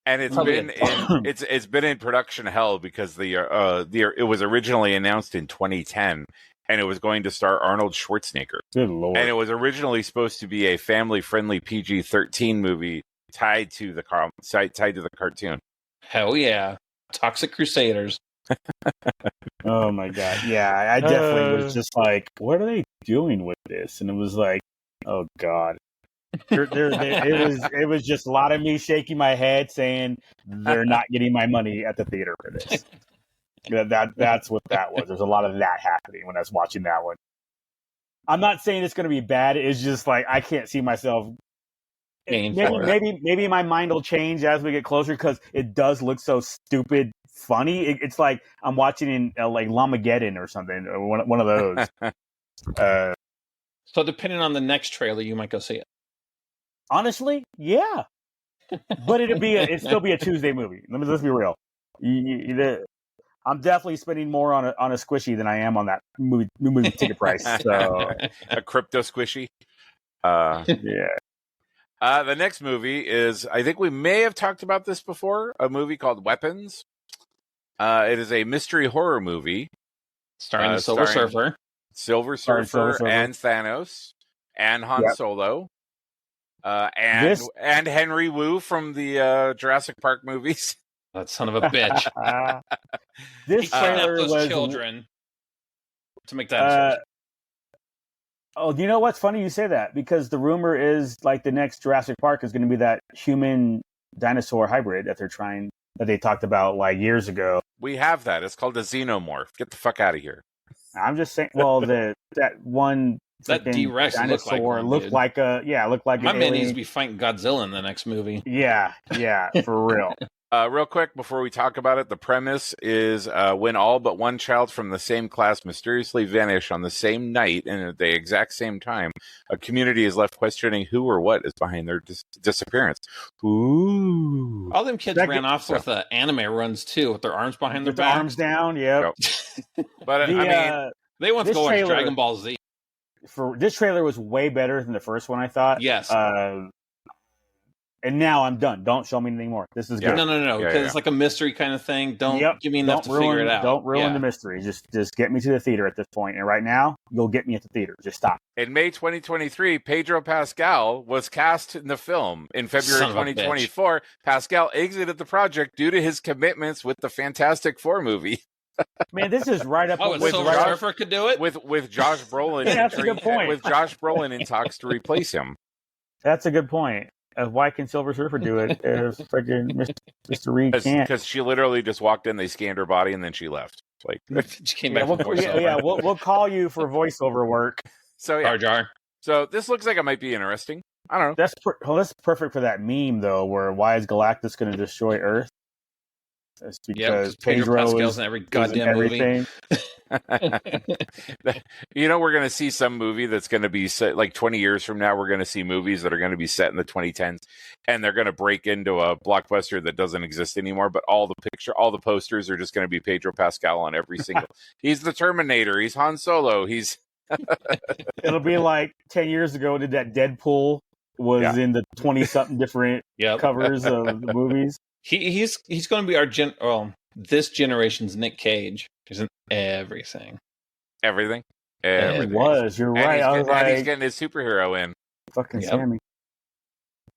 And it's been in production hell because it was originally announced in 2010, and it was going to star Arnold Schwarzenegger. Good Lord! And it was originally supposed to be a family-friendly PG-13 movie tied to the cartoon. Hell yeah, Toxic Crusaders. Oh my god! Yeah, I definitely was just like, what are they doing with this? And it was like, oh god. It was just a lot of me shaking my head saying they're not getting my money at the theater for this. That's what that was. There's a lot of that happening when I was watching that one. I'm not saying it's going to be bad. It's just like I can't see myself. Maybe my mind will change as we get closer because it does look so stupid funny. It's like I'm watching in like Lamageddon or something, or one of those. So depending on the next trailer, you might go see it. Honestly, yeah, but it'd still be a Tuesday movie. Let's be real. I'm definitely spending more on a squishy than I am on that movie ticket price. So a crypto squishy. Yeah. The next movie is, I think we may have talked about this before, a movie called Weapons. It is a mystery horror movie starring the Silver Surfer. Silver Surfer and Thanos and Han Solo. And Henry Wu from the Jurassic Park movies. That son of a bitch. This trailer was children to make that. Oh, you know what's funny? You say that because the rumor is like the next Jurassic Park is going to be that human dinosaur hybrid that they talked about like years ago. We have that. It's called a xenomorph. Get the fuck out of here. I'm just saying. Well, that one. That D-Rex dinosaur looked like my man needs to be fighting Godzilla in the next movie. Yeah, for real. Real quick, before we talk about it, the premise is when all but one child from the same class mysteriously vanish on the same night and at the exact same time, a community is left questioning who or what is behind their disappearance. Ooh! All them kids ran off with anime runs too, with their arms behind their back, arms down. Yep. But I mean, they want to go watch Dragon Ball Z. For this trailer was way better than the first one, I thought. Yes. And now I'm done. Don't show me anything more. This is good. No. Because it's like a mystery kind of thing. Don't give me enough to figure it out. Don't ruin the mystery. Just get me to the theater at this point. And right now, you'll get me at the theater. Just stop. In May 2023, Pedro Pascal was cast in the film. In February 2024, Pascal exited the project due to his commitments with the Fantastic Four movie. Man, this is right up. With Silver Surfer could do it with Josh Brolin. That's a good point. With Josh Brolin in talks to replace him. That's a good point. Why can Silver Surfer do it? If freaking Mr. Reed can't? Because she literally just walked in, they scanned her body, and then she left. Like she came back. We'll call you for voiceover work. So Jar Jar. So this looks like it might be interesting. I don't know. That's perfect for that meme though, where why is Galactus going to destroy Earth? That's because Pedro Pascal's in every goddamn movie. We're going to see some movie that's going to be set, like 20 years from now. We're going to see movies that are going to be set in the 2010s, and they're going to break into a blockbuster that doesn't exist anymore. But all the posters are just going to be Pedro Pascal on every single. He's the Terminator. He's Han Solo. It'll be like 10 years ago. Did that Deadpool was in the 20-something different covers of the movies. He's going to be this generation's Nick Cage. He's in everything. Everything. It was. You're right. He's getting his superhero in. Fucking Sammy.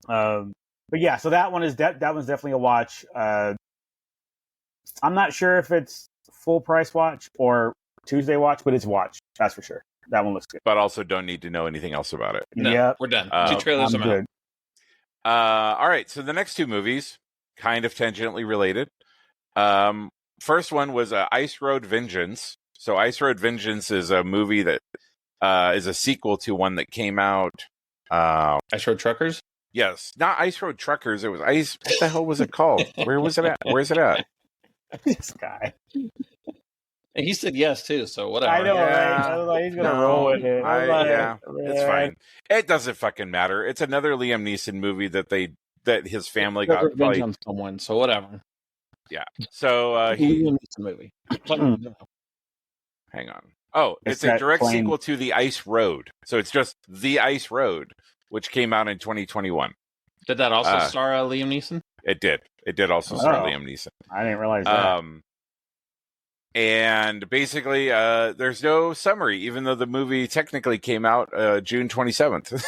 But yeah, so that one's definitely a watch. I'm not sure if it's full price watch or Tuesday watch, but it's watch. That's for sure. That one looks good. But also don't need to know anything else about it. No, we're done. 2 trailers are out. All right, so the next 2 movies, kind of tangentially related. First one was Ice Road Vengeance. So Ice Road Vengeance is a movie that is a sequel to one that came out. Ice Road Truckers? Yes. Not Ice Road Truckers. It was Ice... What the hell was it called? Where was it at? Where's it at? This guy. And he said yes, too, so whatever. I know, right? I was like, he's going to roll with it. It's fine. It doesn't fucking matter. It's another Liam Neeson movie that his family got revenge on someone, so whatever. Yeah. So Liam Neeson movie. Hang on. Oh, it's a direct sequel to The Ice Road. So it's just The Ice Road, which came out in 2021. Did that also star Liam Neeson? It did. It did also star Liam Neeson. I didn't realize that. And basically, there's no summary, even though the movie technically came out June 27th.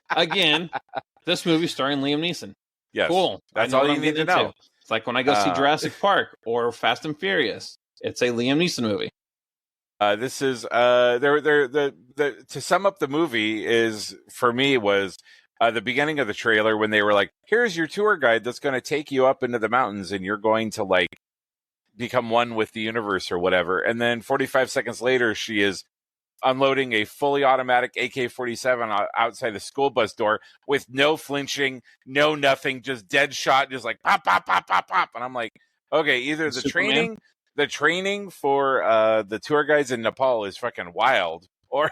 Again, this movie starring Liam Neeson. Yes. Cool. That's all you need to know. It's like when I go see Jurassic Park or Fast and Furious. It's a Liam Neeson movie. This is to sum up the movie is for me was the beginning of the trailer when they were like, "Here's your tour guide that's going to take you up into the mountains, and you're going to like become one with the universe or whatever." And then 45 seconds later, she is unloading a fully automatic AK-47 outside the school bus door with no flinching, no nothing, just dead shot, just like pop, pop, pop, pop, pop. And I'm like, okay, either the training for the tour guides in Nepal is fucking wild, or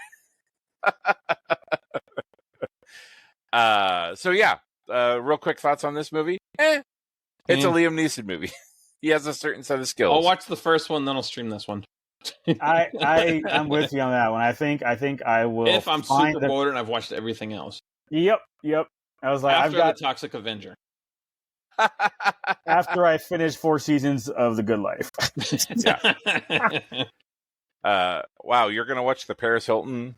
so yeah. Real quick thoughts on this movie. It's a Liam Neeson movie. He has a certain set of skills. I'll watch the first one, then I'll stream this one. I'm with you on that one. I think I will. If I'm super bored and I've watched everything else. Yep. I was like, I've got the Toxic Avenger. After I finish 4 seasons of The Good Life. Wow, you're gonna watch the Paris Hilton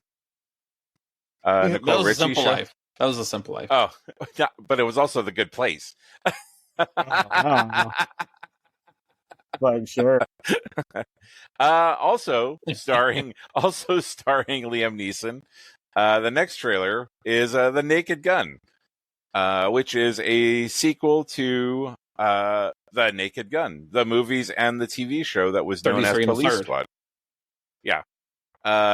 Nicole Richie show? Life. That was A Simple Life. Oh, but it was also The Good Place. Like, sure. Also starring Liam Neeson. The next trailer is The Naked Gun, which is a sequel to The Naked Gun, the movies and the TV show that was known as Police Squad. Yeah.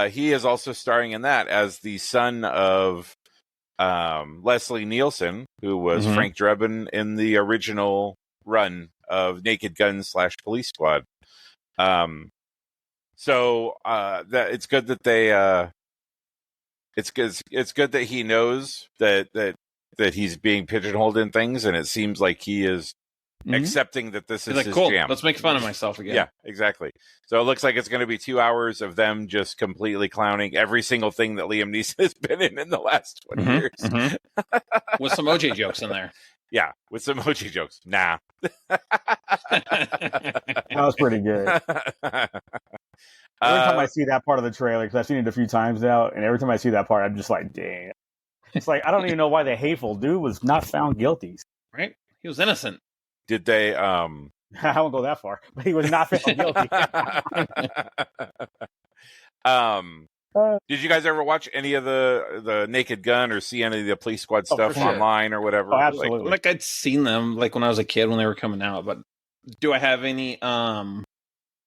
He is also starring in that as the son of Leslie Nielsen, who was Frank Drebin in the original run of Naked Gun / Police Squad. So that it's good that they it's good that he knows that he's being pigeonholed in things, and it seems like he is accepting that this is like, his cool. jam. Let's make fun of myself again. Yeah, exactly. So it looks like it's going to be 2 hours of them just completely clowning every single thing that Liam Neeson has been in the last 20 years. With some OJ jokes in there. Yeah, with some OJ jokes. Nah. That was pretty good. Every time I see that part of the trailer, because I've seen it a few times now, and every time I see that part, I'm just like, damn. It's like, I don't even know why the hateful dude was not found guilty. Right? He was innocent. Did they... I won't go that far, but he was not found guilty. Did you guys ever watch any of the Naked Gun or see any of the Police Squad stuff online or whatever? Oh, absolutely. Like I'd seen them like when I was a kid when they were coming out, but do I have any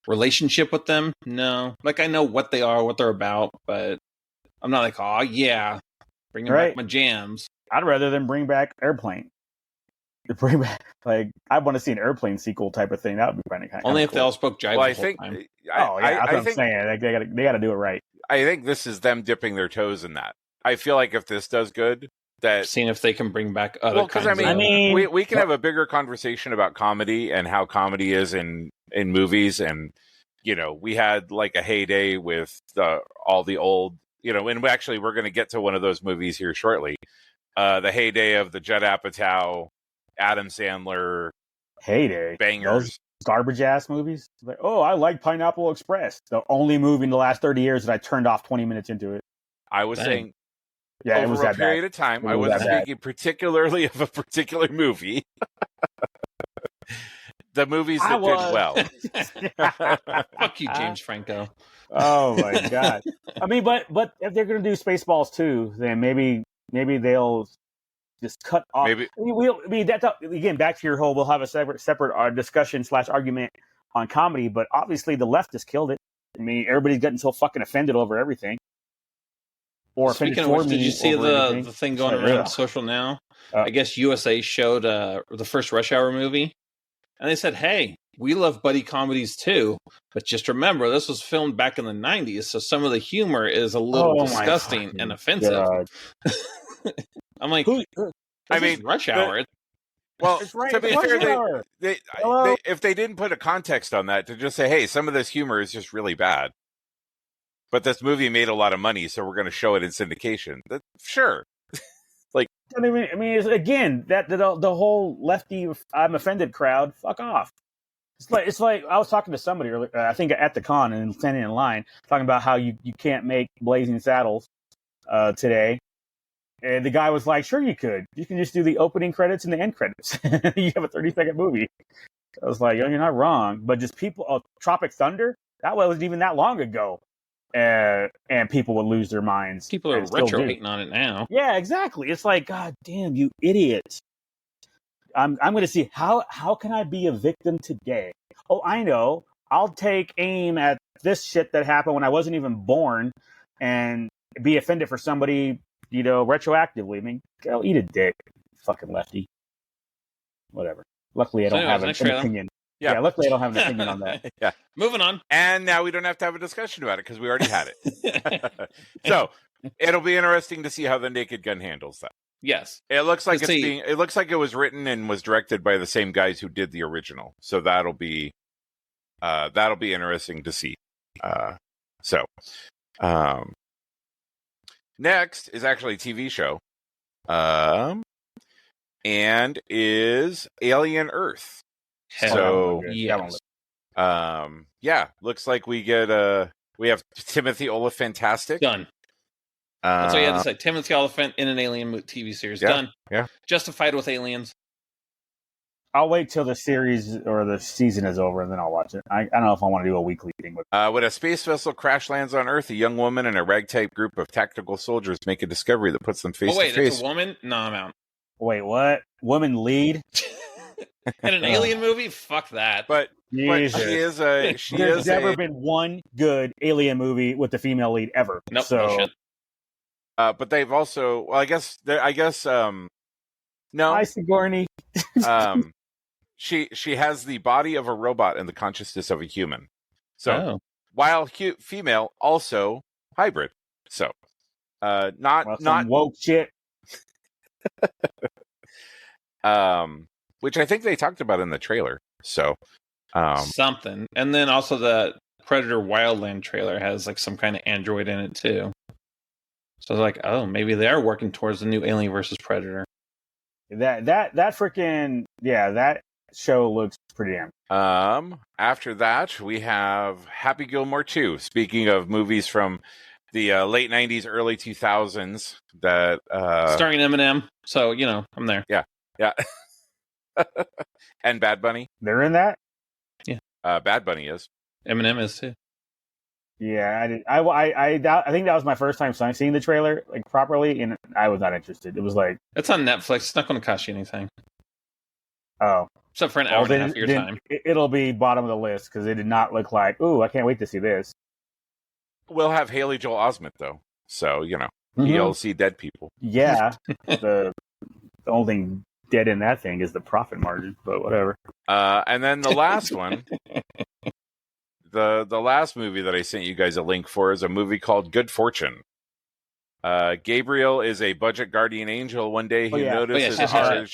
relationship with them? No. Like I know what they are, what they're about, but I'm not like, oh yeah, bringing back my jams. I'd rather than bring back Airplane. Bring back, like, I want to see an Airplane sequel type of thing. That would be kind of only if cool. they all spoke jive. Well, I think. That's what I'm saying. Like, they got to do it right. I think this is them dipping their toes in that. I feel like if this does good, that seeing if they can bring back other. Well, because I mean, we can have a bigger conversation about comedy and how comedy is in movies, and you know, we had like a heyday with all the old, you know, and actually we're going to get to one of those movies here shortly. The heyday of the Judd Apatow, Adam Sandler heyday bangers. Those garbage ass movies. Like, oh, I like Pineapple Express, the only movie in the last 30 years that I turned off 20 minutes into it. I was saying, yeah, over it was a period of time, I wasn't speaking particularly of a particular movie. The movies that did well. Fuck you, James Franco. Oh my god. I mean, but if they're going to do Spaceballs 2, then maybe they'll just cut off. Maybe that's again back to your whole. We'll have a separate discussion / argument on comedy, but obviously the left has killed it. I mean, everybody's getting so fucking offended over everything. Or speaking of which, did you see the thing going around on social now? I guess USA showed the first Rush Hour movie, and they said, "Hey, we love buddy comedies too, but just remember this was filmed back in the '90s, so some of the humor is a little disgusting and offensive." I'm like, I mean, Rush Hour. Well, to be fair, they, if they didn't put a context on that, to just say, hey, some of this humor is just really bad. But this movie made a lot of money, so we're going to show it in syndication. Sure. Like, I mean, again, that the whole lefty I'm offended crowd, fuck off. It's like I was talking to somebody earlier, I think at the con and standing in line, talking about how you can't make Blazing Saddles today. And the guy was like, sure you could. You can just do the opening credits and the end credits. You have a 30-second movie. I was like, oh, you're not wrong. But just people, Tropic Thunder, that wasn't even that long ago. And people would lose their minds. People are retro-hating on it now. Yeah, exactly. It's like, God damn, you idiots. I'm going to see, how can I be a victim today? Oh, I know. I'll take aim at this shit that happened when I wasn't even born and be offended for somebody, retroactively. I mean, go eat a dick, fucking lefty. Whatever. Luckily, I don't have an opinion. Yeah, luckily I don't have an opinion on that. Yeah. Moving on. And now we don't have to have a discussion about it because we already had it. So it'll be interesting to see how the Naked Gun handles that. Yes. It looks like it looks like it was written and was directed by the same guys who did the original. So that'll be interesting to see. Next is actually a TV show. And is Alien Earth. So yes. Looks like we have Timothy Olyphantastic. Done. That's what you had to say. Timothy Olyphant in an Alien TV series. Done. Yeah. Justified with aliens. I'll wait till the series or the season is over and then I'll watch it. I don't know if I want to do a weekly thing with it. When a space vessel crash lands on Earth, a young woman and a ragtag group of tactical soldiers make a discovery that puts them face to face. Oh wait, it's a woman? No, I'm out. Wait, what? Woman lead? In an alien movie? Fuck that. But she is There's never been one good alien movie with the female lead ever. Nope. So, no shit. But they've also, well, I guess, no. Hi, Sigourney. She has the body of a robot and the consciousness of a human. So while female, also hybrid. So not woke shit. Which I think they talked about in the trailer. So something. And then also the Predator Wildland trailer has like some kind of android in it too. So I was like, oh, maybe they are working towards the new Alien versus Predator. That freaking that show looks pretty damn. After that, we have Happy Gilmore 2. Speaking of movies from the late 90s, early 2000s, that starring Eminem. So, I'm there. Yeah. And Bad Bunny. They're in that? Yeah. Bad Bunny is. Eminem is too. Yeah, I did. I think that was my first time seeing the trailer like properly, and I was not interested. It was like it's on Netflix. It's not going to cost you anything. Oh, except for an hour and a half of your time. It'll be bottom of the list because it did not look like. Ooh, I can't wait to see this. We'll have Haley Joel Osment though, so you'll see dead people. Yeah, the only thing dead in that thing is the profit margin, but whatever. And then the last one. The last movie that I sent you guys a link for is a movie called Good Fortune. Gabriel is a budget guardian angel. One day he notices a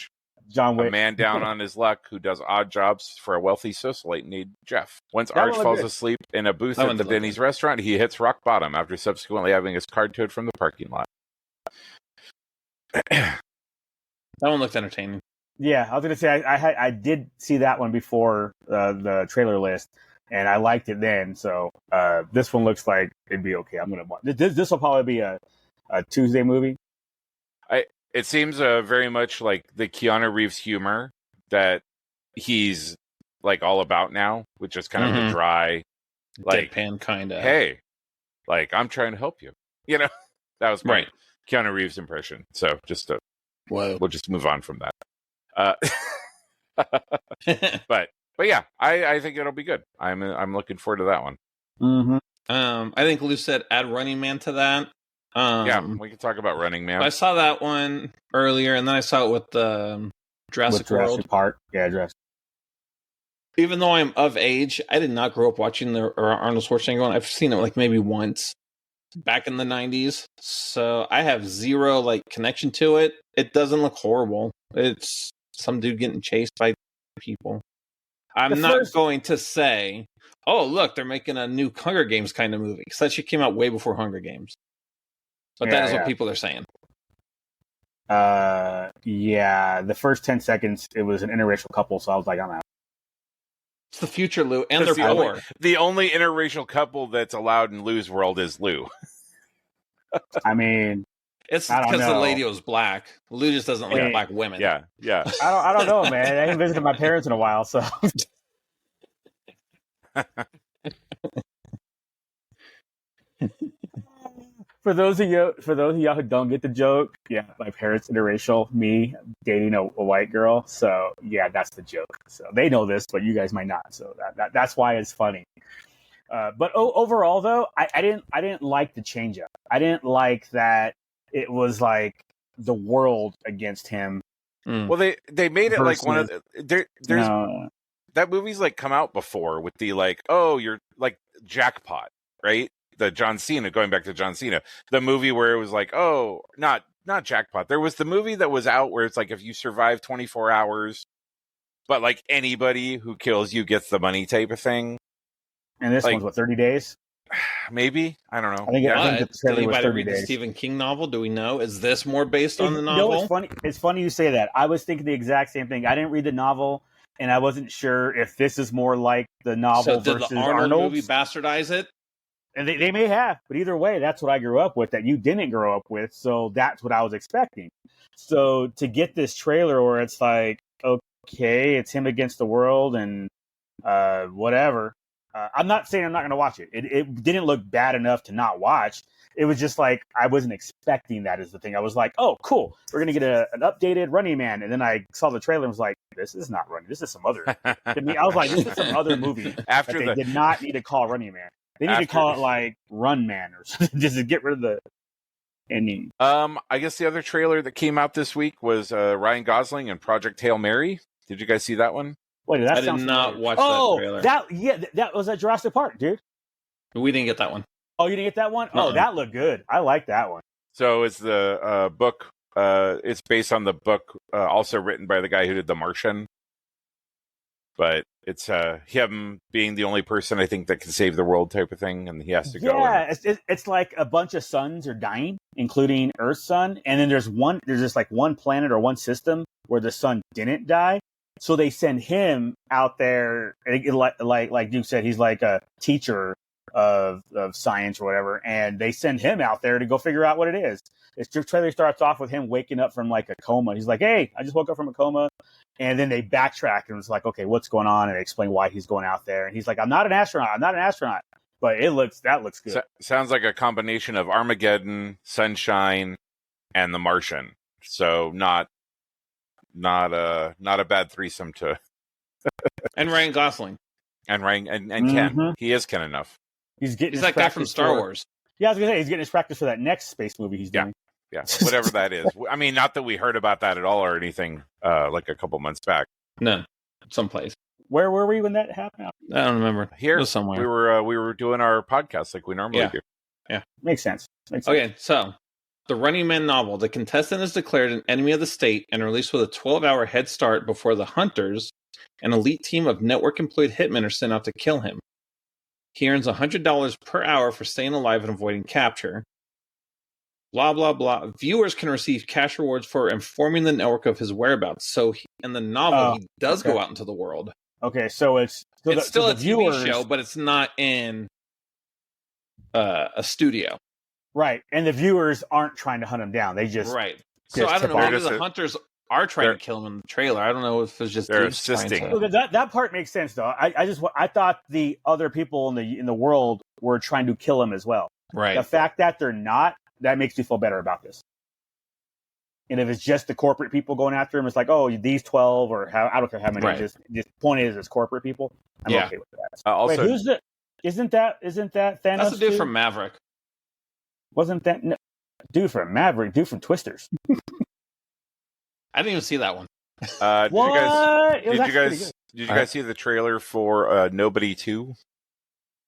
man down on his luck who does odd jobs for a wealthy socialite named Jeff. Once Arch falls asleep in a booth at the Denny's restaurant, he hits rock bottom after subsequently having his card towed from the parking lot. That one looked entertaining. Yeah, I was going to say I did see that one before the trailer list. And I liked it then, so this one looks like it'd be okay. I'm gonna watch this. Will probably be a Tuesday movie. It seems very much like the Keanu Reeves humor that he's like all about now, which is kind of the dry, like deadpan kind of. Hey, like I'm trying to help you. That was my Keanu Reeves impression. So we'll just move on from that. But yeah, I think it'll be good. I'm looking forward to that one. Mm-hmm. I think Lou said add Running Man to that. Yeah, we can talk about Running Man. I saw that one earlier, and then I saw it with Jurassic World. Park. Yeah, Jurassic. Even though I'm of age, I did not grow up watching the Arnold Schwarzenegger one. I've seen it like maybe once back in the 90s. So I have zero connection to it. It doesn't look horrible. It's some dude getting chased by people. I'm not going to say, oh, look, they're making a new Hunger Games kind of movie. Because that shit came out way before Hunger Games. But that is what people are saying. Yeah. The first 10 seconds, it was an interracial couple, so I was like, I'm out. It's the future, Lou, and they're poor. The only interracial couple that's allowed in Lou's world is Lou. I mean... It's because the lady was black. Lou just doesn't like black women. Yeah. I don't know, man. I haven't visited my parents in a while, so. For those of y'all who don't get the joke, yeah, my parents interracial, me dating a white girl. So yeah, that's the joke. So they know this, but you guys might not. So that's why it's funny. But overall, though, I didn't like the change up. I didn't like that. It was like the world against him. Well, they made it like one of there's that movie's like come out before with the like, oh, you're like Jackpot, right? The John Cena, going back to John Cena, the movie where it was like, oh, not Jackpot. There was the movie that was out where it's like if you survive 24 hours, but like anybody who kills you gets the money type of thing. And this one's what, 30 days? Maybe, I don't know. I think did anybody read the Stephen King novel? Do we know? Is this more based on the novel? No, it's funny. It's funny you say that. I was thinking the exact same thing. I didn't read the novel, and I wasn't sure if this is more like the novel versus the Arnold movie bastardize it. And they may have, but either way, that's what I grew up with. That you didn't grow up with, so that's what I was expecting. So to get this trailer where it's like, okay, it's him against the world and whatever. I'm not saying I'm not going to watch it. It didn't look bad enough to not watch. It was just like, I wasn't expecting that as the thing. I was like, oh, cool. We're going to get an updated Running Man. And then I saw the trailer and was like, this is not Running. This is some other. To me, I was like, this is some other movie that they did not need to call Running Man. They need to call it like Run Man or something, just to get rid of the ending. I guess the other trailer that came out this week was Ryan Gosling and Project Hail Mary. Did you guys see that one? Wait, I did not watch that trailer. That was at Jurassic Park, dude. We didn't get that one. Oh, you didn't get that one? Oh, that looked good. I like that one. So it's the book. It's based on the book, also written by the guy who did The Martian. But it's him being the only person I think that can save the world type of thing, and he has to go. Yeah, it's like a bunch of suns are dying, including Earth's sun, and then there's just like one planet or one system where the sun didn't die. So they send him out there, like Duke said, he's like a teacher of science or whatever, and they send him out there to go figure out what it is. The trailer starts off with him waking up from like a coma. He's like, hey, I just woke up from a coma. And then they backtrack and it's like, okay, what's going on? And they explain why he's going out there. And he's like, I'm not an astronaut. But that looks good. Sounds like a combination of Armageddon, Sunshine, and The Martian. So not a bad threesome to. And Ryan Gosling. And Ken. He is Ken enough. He's that guy from Star Wars. Yeah, I was gonna say he's getting his practice for that next space movie he's doing. Yeah, whatever that is. I mean, not that we heard about that at all or anything. Like a couple months back. No, someplace. Where were we when that happened? I don't remember. Here, somewhere. We were doing our podcast like we normally do. Yeah, makes sense. Okay, so the Running Man novel. The contestant is declared an enemy of the state and released with a 12-hour head start before the hunters, an elite team of network-employed hitmen, are sent out to kill him. He earns $100 per hour for staying alive and avoiding capture. Blah, blah, blah. Viewers can receive cash rewards for informing the network of his whereabouts. So in the novel, he does go out into the world. Okay, so it's still a TV show, but it's not in a studio. Right, and the viewers aren't trying to hunt him down. They just... Right. So I don't know, maybe the hunters are trying to kill him in the trailer. I don't know if it's just... They're assisting. That part makes sense, though. I thought the other people in the world were trying to kill him as well. Right. The fact that they're not, that makes me feel better about this. And if it's just the corporate people going after him, it's like, oh, these 12 or I don't care how many. Right. Just point is, it's corporate people. I'm okay with that. Also, wait, who's the? Isn't that Thanos? That's the dude from Maverick. Wasn't that dude from Maverick? Dude from Twisters. I didn't even see that one. Did you guys see the trailer for Nobody 2?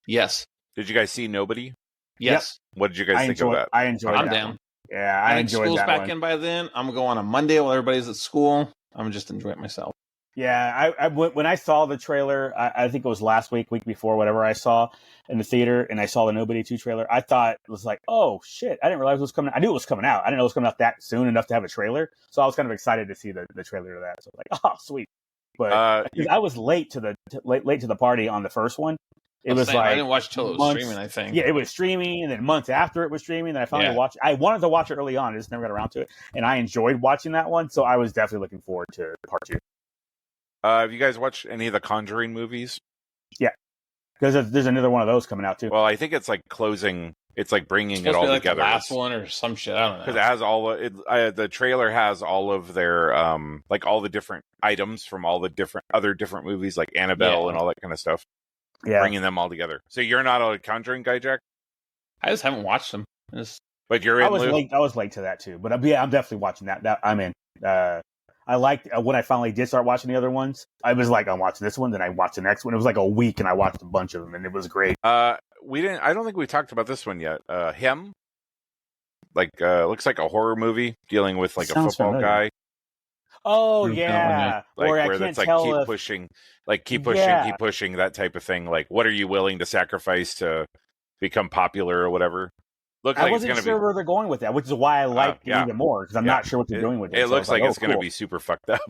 Yes. Did you guys see Nobody? Yes. What did you guys think of that? I enjoyed that. I'm down. One. Yeah, I enjoyed school's that back one. in by then. I'm going to go on a Monday while everybody's at school. I'm gonna just enjoy it myself. Yeah, I when I saw the trailer, I think it was last week before, whatever I saw in the theater, and I saw the Nobody 2 trailer, I thought it was like, oh shit, I didn't realize it was coming. I knew it was coming out. I didn't know it was coming out that soon enough to have a trailer. So I was kind of excited to see the trailer to that. So like, oh sweet. But I was late to the party on the first one. It was like I didn't watch it till it was streaming, I think. Yeah, it was streaming, and then months after it was streaming, then I finally watched it. I wanted to watch it early on, I just never got around to it. And I enjoyed watching that one, so I was definitely looking forward to part 2. Have you guys watched any of the Conjuring movies? Yeah, because there's another one of those coming out too. Well, I think it's like closing. It's like bringing it all like together. The last one or some shit. I don't know. Because it has all the trailer has all of their like all the different items from all the other different movies, like Annabelle and all that kind of stuff. Yeah, bringing them all together. So you're not a Conjuring guy, Jack? I just haven't watched them. But you're in. I was late to that too. But yeah, I'm definitely watching that. I'm in. I liked when I finally did start watching the other ones. I was like, I'm watching this one, then I watched the next one. It was like a week, and I watched a bunch of them, and it was great. I don't think we talked about this one yet. Him, like, looks like a horror movie dealing with like a football guy. Oh yeah, like or where it's like keep pushing, that type of thing. Like, what are you willing to sacrifice to become popular or whatever? I wasn't sure where they're going with that, which is why I like it even more, because I'm not sure what they're doing with it. It looks like it's going to be super fucked up.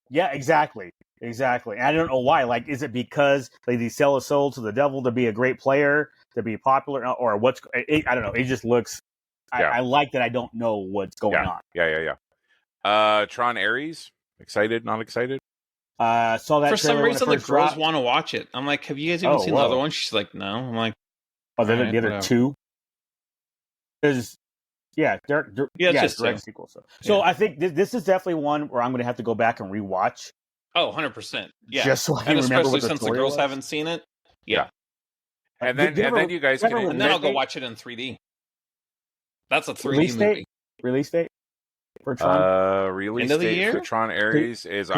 Yeah, exactly. And I don't know why. Like, is it because they sell a soul to the devil to be a great player, to be popular, or what's? I don't know. It just looks. I like that. I don't know what's going on. Yeah. Tron Ares. Excited? Not excited? Saw that for some reason the girls want to watch it. I'm like, have you guys even seen the other one? She's like, no. I'm like, the other two. It's just direct sequel. So I think this is definitely one where I'm going to have to go back and rewatch. Oh, 100%. Yeah. Just so I can remember especially since the girls haven't seen it. Yeah. And then you guys can... And then I'll go watch it in 3D. That's a 3D movie. Release date for Tron? Release date for Tron Ares is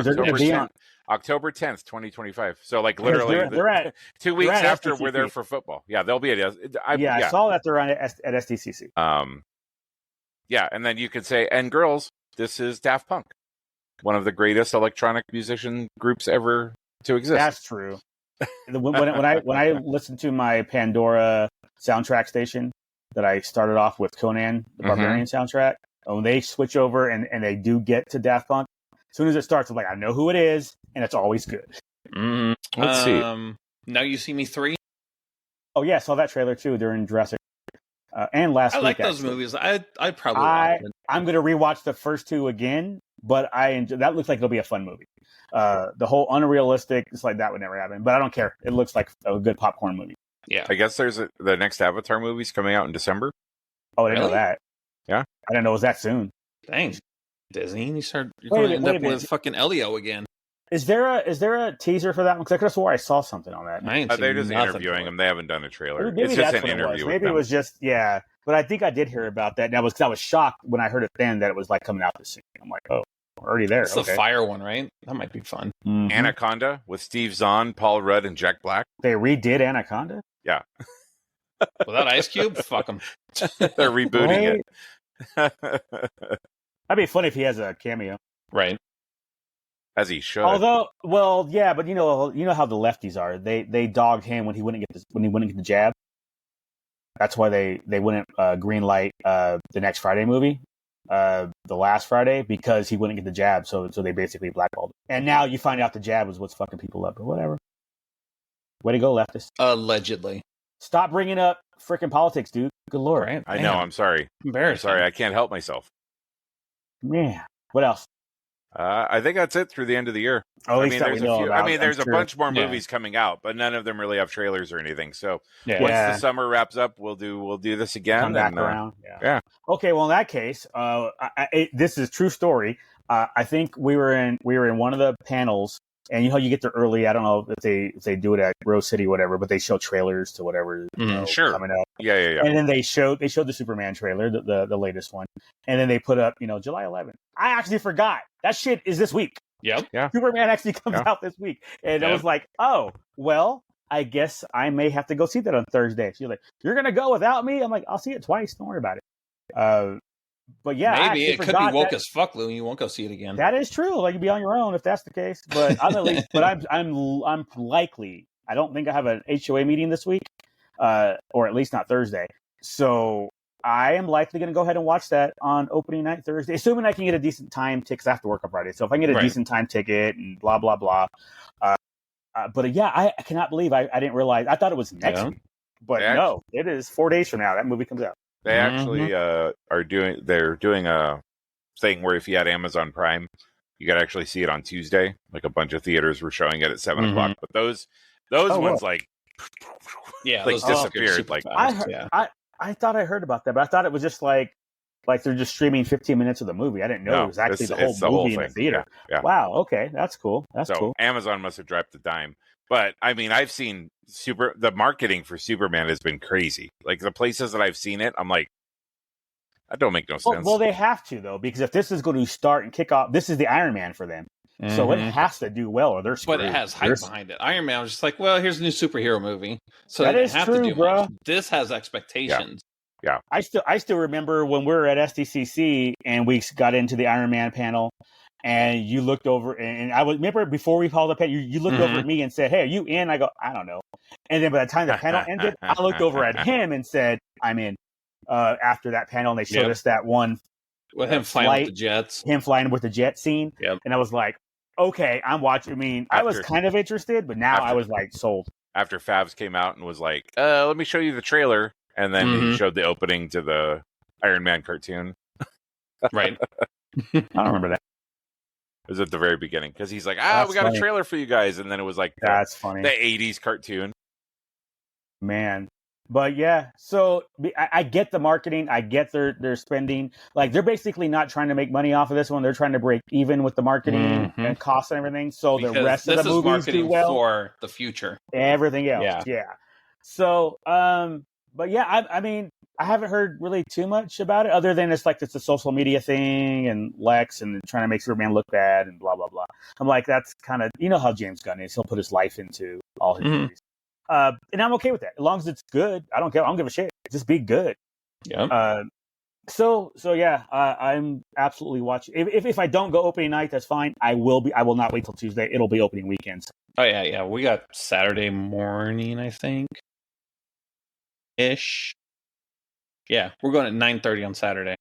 October 10th, 2025. So like literally they're at 2 weeks after we're there for football. Yeah, they'll be at I saw that they're on at SDCC. Yeah, and then you could say, and girls, this is Daft Punk, one of the greatest electronic musician groups ever to exist. That's true. when I listened to my Pandora soundtrack station that I started off with Conan the Barbarian soundtrack, when they switch over and they do get to Daft Punk, as soon as it starts, I'm like, I know who it is, and it's always good. Let's see. Now You See Me 3? Oh, yeah, I saw that trailer, too, during Jurassic. And last week, I like those movies. I'd probably watch it. I'm going to rewatch the first two again, but that looks like it'll be a fun movie. The whole unrealistic, it's like that would never happen, but I don't care. It looks like a good popcorn movie. Yeah. I guess there's the next Avatar movie's coming out in December. Oh, I didn't know that. Yeah. I didn't know it was that soon. Dang. Disney, you're going to end up with fucking Elio again. Is there a teaser for that one? Because I could have swore I saw something on that. They're just interviewing them. They haven't done a trailer. Maybe it's just an interview. Maybe it was just But I think I did hear about that. And I was shocked when I heard it then that it was like coming out this soon. I'm like, oh, we're already there. It's the fire one, right? That might be fun. Mm-hmm. Anaconda with Steve Zahn, Paul Rudd, and Jack Black. They redid Anaconda? Yeah. Without Ice Cube? Fuck them. They're rebooting it. That'd be funny if he has a cameo. Right. As he should. Although, but you know how the lefties are. They dogged him when he wouldn't get the jab. That's why they wouldn't green light the next Friday movie, the last Friday, because he wouldn't get the jab. So they basically blackballed him. And now you find out the jab is what's fucking people up, or whatever. Way to go, leftists. Allegedly. Stop bringing up freaking politics, dude. Good lord. Right? I know. I'm sorry. Embarrassing. I'm sorry. I can't help myself. Yeah. What else? I think that's it through the end of the year. There's a bunch more movies coming out, but none of them really have trailers or anything. So once the summer wraps up, we'll do this again. Come back around. Yeah. Okay. Well, in that case, this is true story. I think we were in one of the panels, and you know how you get there early. I don't know if they do it at Rose City, or whatever, but they show trailers to whatever sure coming up. Yeah. And then they showed the Superman trailer, the latest one, and then they put up July 11th. I actually forgot that shit is this week. Yep. Yeah. Superman actually comes out this week, and I was like, oh well, I guess I may have to go see that on Thursday. She's like, you're gonna go without me? I'm like, I'll see it twice. Don't worry about it. But yeah, maybe it could be woke as fuck, Lou. And you won't go see it again. That is true. Like you'd be on your own if that's the case. But I'm at least. But I'm likely. I don't think I have an HOA meeting this week, or at least not Thursday. So I am likely going to go ahead and watch that on opening night Thursday, assuming I can get a decent time ticket. 'Cause I have to work on Friday. So if I can get a decent time ticket and blah blah blah. But yeah, I cannot believe I didn't realize. I thought it was next week, but no, it is 4 days from now. That movie comes out. They actually they're doing a thing where if you had Amazon Prime, you could actually see it on Tuesday. Like a bunch of theaters were showing it at 7 o'clock, but those ones like disappeared. Like I thought I heard about that, but I thought it was just like they're just streaming 15 minutes of the movie. I didn't know it was actually the whole movie in the theater. Yeah. Wow. Okay, that's cool. That's cool. Amazon must have dropped the dime. But I mean, I've seen the marketing for Superman has been crazy. Like the places that I've seen it, I'm like, that don't make no sense. Well, they have to though, because if this is going to start and kick off, this is the Iron Man for them, so it has to do well, or they're screwed. But it has hype behind it. Iron Man was just like, well, here's a new superhero movie, so that is true, bro. Much. This has expectations. Yeah. I still remember when we were at SDCC and we got into the Iron Man panel. And you looked over, and I remember before we called the panel, you looked over at me and said, "Hey, are you in?" I go, "I don't know." And then by the time the panel ended, I looked over at him and said, "I'm in." After that panel, and they showed us that one with him flying with the jets, him flying with the jet scene, and I was like, "Okay, I'm watching." I mean, I was kind of interested, but now I was like sold. After Favs came out and was like, "Let me show you the trailer," and then he showed the opening to the Iron Man cartoon. Right. I don't remember that. It was at the very beginning because he's like, we got a trailer for you guys, and then it was like that's funny, the 80s cartoon, man. But yeah, so I get the marketing, I get their spending. Like they're basically not trying to make money off of this one; they're trying to break even with the marketing and costs and everything. So because the rest of the movies do well for the future. Everything else, yeah. So, but yeah, I mean, I haven't heard really too much about it other than it's a social media thing and Lex and trying to make Superman look bad and blah, blah, blah. I'm like, that's kind of, you know how James Gunn is. He'll put his life into all his movies. And I'm okay with that. As long as it's good. I don't care. I don't give a shit. Just be good. Yeah. So yeah, I'm absolutely watching. If I don't go opening night, that's fine. I will not wait till Tuesday. It'll be opening weekends. Oh yeah. We got Saturday morning, I think. Ish. Yeah, we're going at 9:30 on Saturday.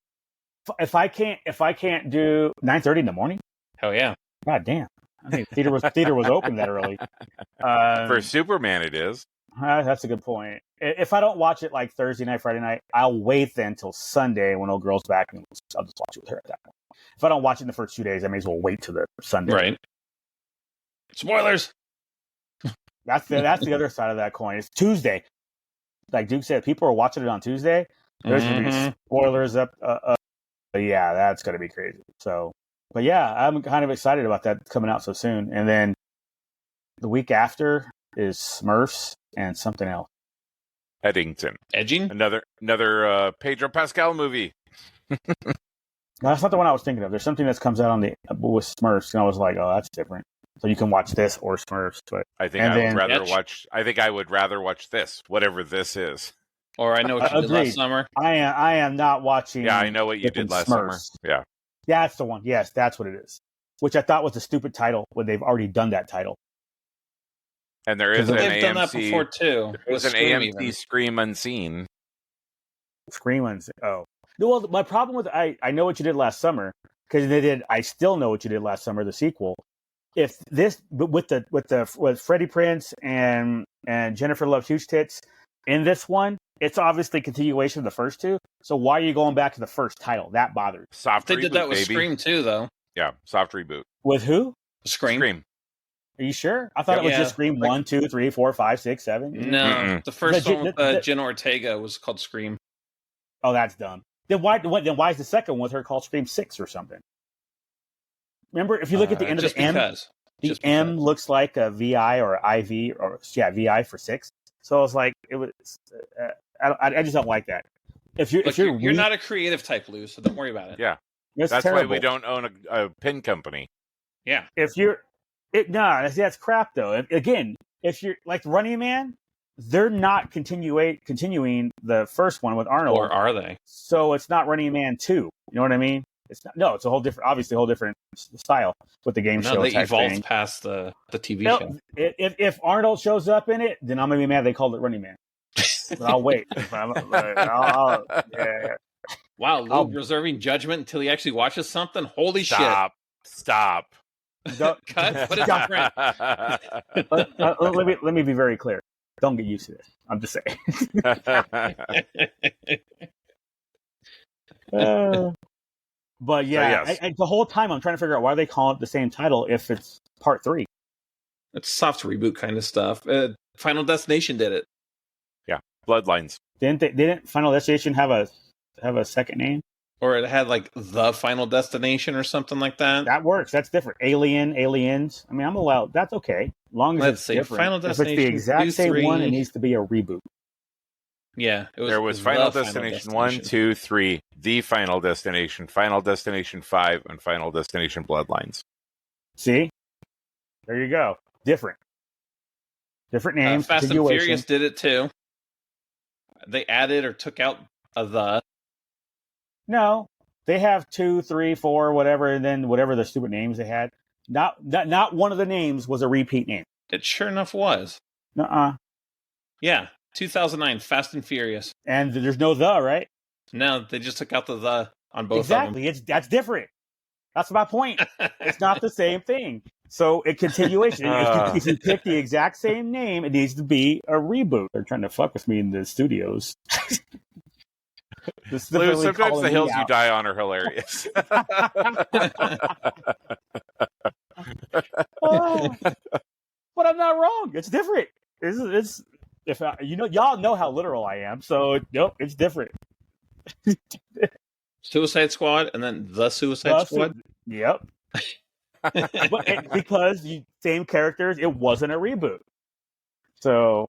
If I can't do 9:30 in the morning, hell yeah! God damn! I think theater was open that early. For Superman, it is. That's a good point. If I don't watch it like Thursday night, Friday night, I'll wait then until Sunday when old girl's back, and I'll just watch it with her at that point. If I don't watch it in the first 2 days, I may as well wait till the Sunday. Right. Spoilers. That's the other side of that coin. It's Tuesday. Like Duke said, people are watching it on Tuesday. There's going to be spoilers up. Yeah, that's going to be crazy. So, but yeah, I'm kind of excited about that coming out so soon. And then the week after is Smurfs and something else. Edging? Another Pedro Pascal movie. No, that's not the one I was thinking of. There's something that comes out with Smurfs, and I was like, oh, that's different. So you can watch this or Smurfs. But I think I would rather watch this, whatever this is. Or I know what you did last summer. I am not watching. Yeah, I know what you did last summer. Yeah, that's the one. Yes, that's what it is. Which I thought was a stupid title when they've already done that title. And there is an they've AMC done that before too. There was an AMC Scream Unseen. Scream Unseen. Oh, well, my problem with I know what you did last summer because they did. I still know what you did last summer. The sequel. If this with Freddie Prinze and Jennifer Love Huge Tits in this one, it's obviously a continuation of the first two. So why are you going back to the first title? That bothered. Soft they reboot, did that with baby. Scream too, though. Yeah, soft reboot. With who? Scream. Are you sure? I thought it was just Scream 1, 2, 3, 4, 5, 6, 7. No, the first one with Jenna Ortega was called Scream. Oh, that's dumb. Then why is the second one with her called Scream 6 or something? Remember, if you look at the end of the M, the M looks like a VI or IV or VI for 6. So I was like, it was. I just don't like that. You're not a creative type, Lou, so don't worry about it. Yeah, that's terrible. Why we don't own a pin company. Yeah, that's crap though. Again, if you're like Running Man, they're not continuing the first one with Arnold. Or are they? So it's not Running Man 2. You know what I mean? It's not. No, it's a whole different style with the game show. No, they evolved past the TV show. If Arnold shows up in it, then I'm gonna be mad they called it Running Man. But I'll wait. Yeah. Wow, Luke reserving judgment until he actually watches something. Holy shit! Stop. Cut. Put it in print. Let me be very clear. Don't get used to this. I'm just saying. But yeah, so yes. The whole time I'm trying to figure out why they call it the same title if it's part 3. It's soft reboot kind of stuff. Final Destination did it. Yeah, Bloodlines. Didn't Final Destination have a second name? Or it had like The Final Destination or something like that. That works. That's different. Aliens. I mean, I'm allowed. That's okay. Long as it's different. Final Destination. If it's the exact same one, it needs to be a reboot. Yeah. There was Final Destination 1, 2, 3, The Final Destination, Final Destination 5, and Final Destination Bloodlines. See? There you go. Different names. Fast and Furious did it too. They added or took out a the. No, they have 2, 3, 4, whatever, and then whatever the stupid names they had. Not one of the names was a repeat name. It sure enough was. Yeah, 2009, Fast and Furious. And there's no the, right? No, they just took out the on both exactly. of them. That's different. That's my point. It's not the same thing. So a continuation. If you pick the exact same name, it needs to be a reboot. They're trying to fuck with me in the studios. Sometimes the hills you die on are hilarious. But I'm not wrong. It's different. It's y'all know how literal I am, so it's different. Suicide Squad and then the Suicide Squad. Yep. But because same characters, it wasn't a reboot. So.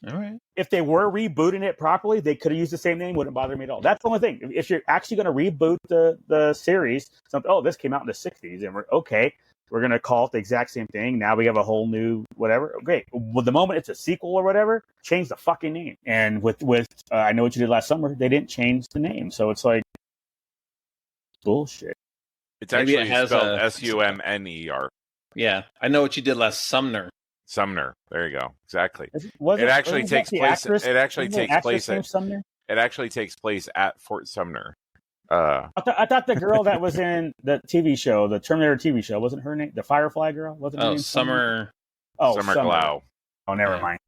All right. If they were rebooting it properly, they could have used the same name. Wouldn't bother me at all. That's the only thing. If you're actually going to reboot the series, this came out in the 60s, and we're going to call it the exact same thing. Now we have a whole new whatever. Okay, well, the moment it's a sequel or whatever, change the fucking name. And with I Know What You Did Last Summer, they didn't change the name, so it's like bullshit. It's actually spelled Sumner. Yeah, I Know What You Did Last Sumner. Sumner. There you go. Exactly. It actually takes place at Fort Sumner. I thought the girl that was in the TV show, the Terminator TV show, wasn't her name the Firefly girl? Wasn't her name Summer? Summer Glau. Oh, never mind.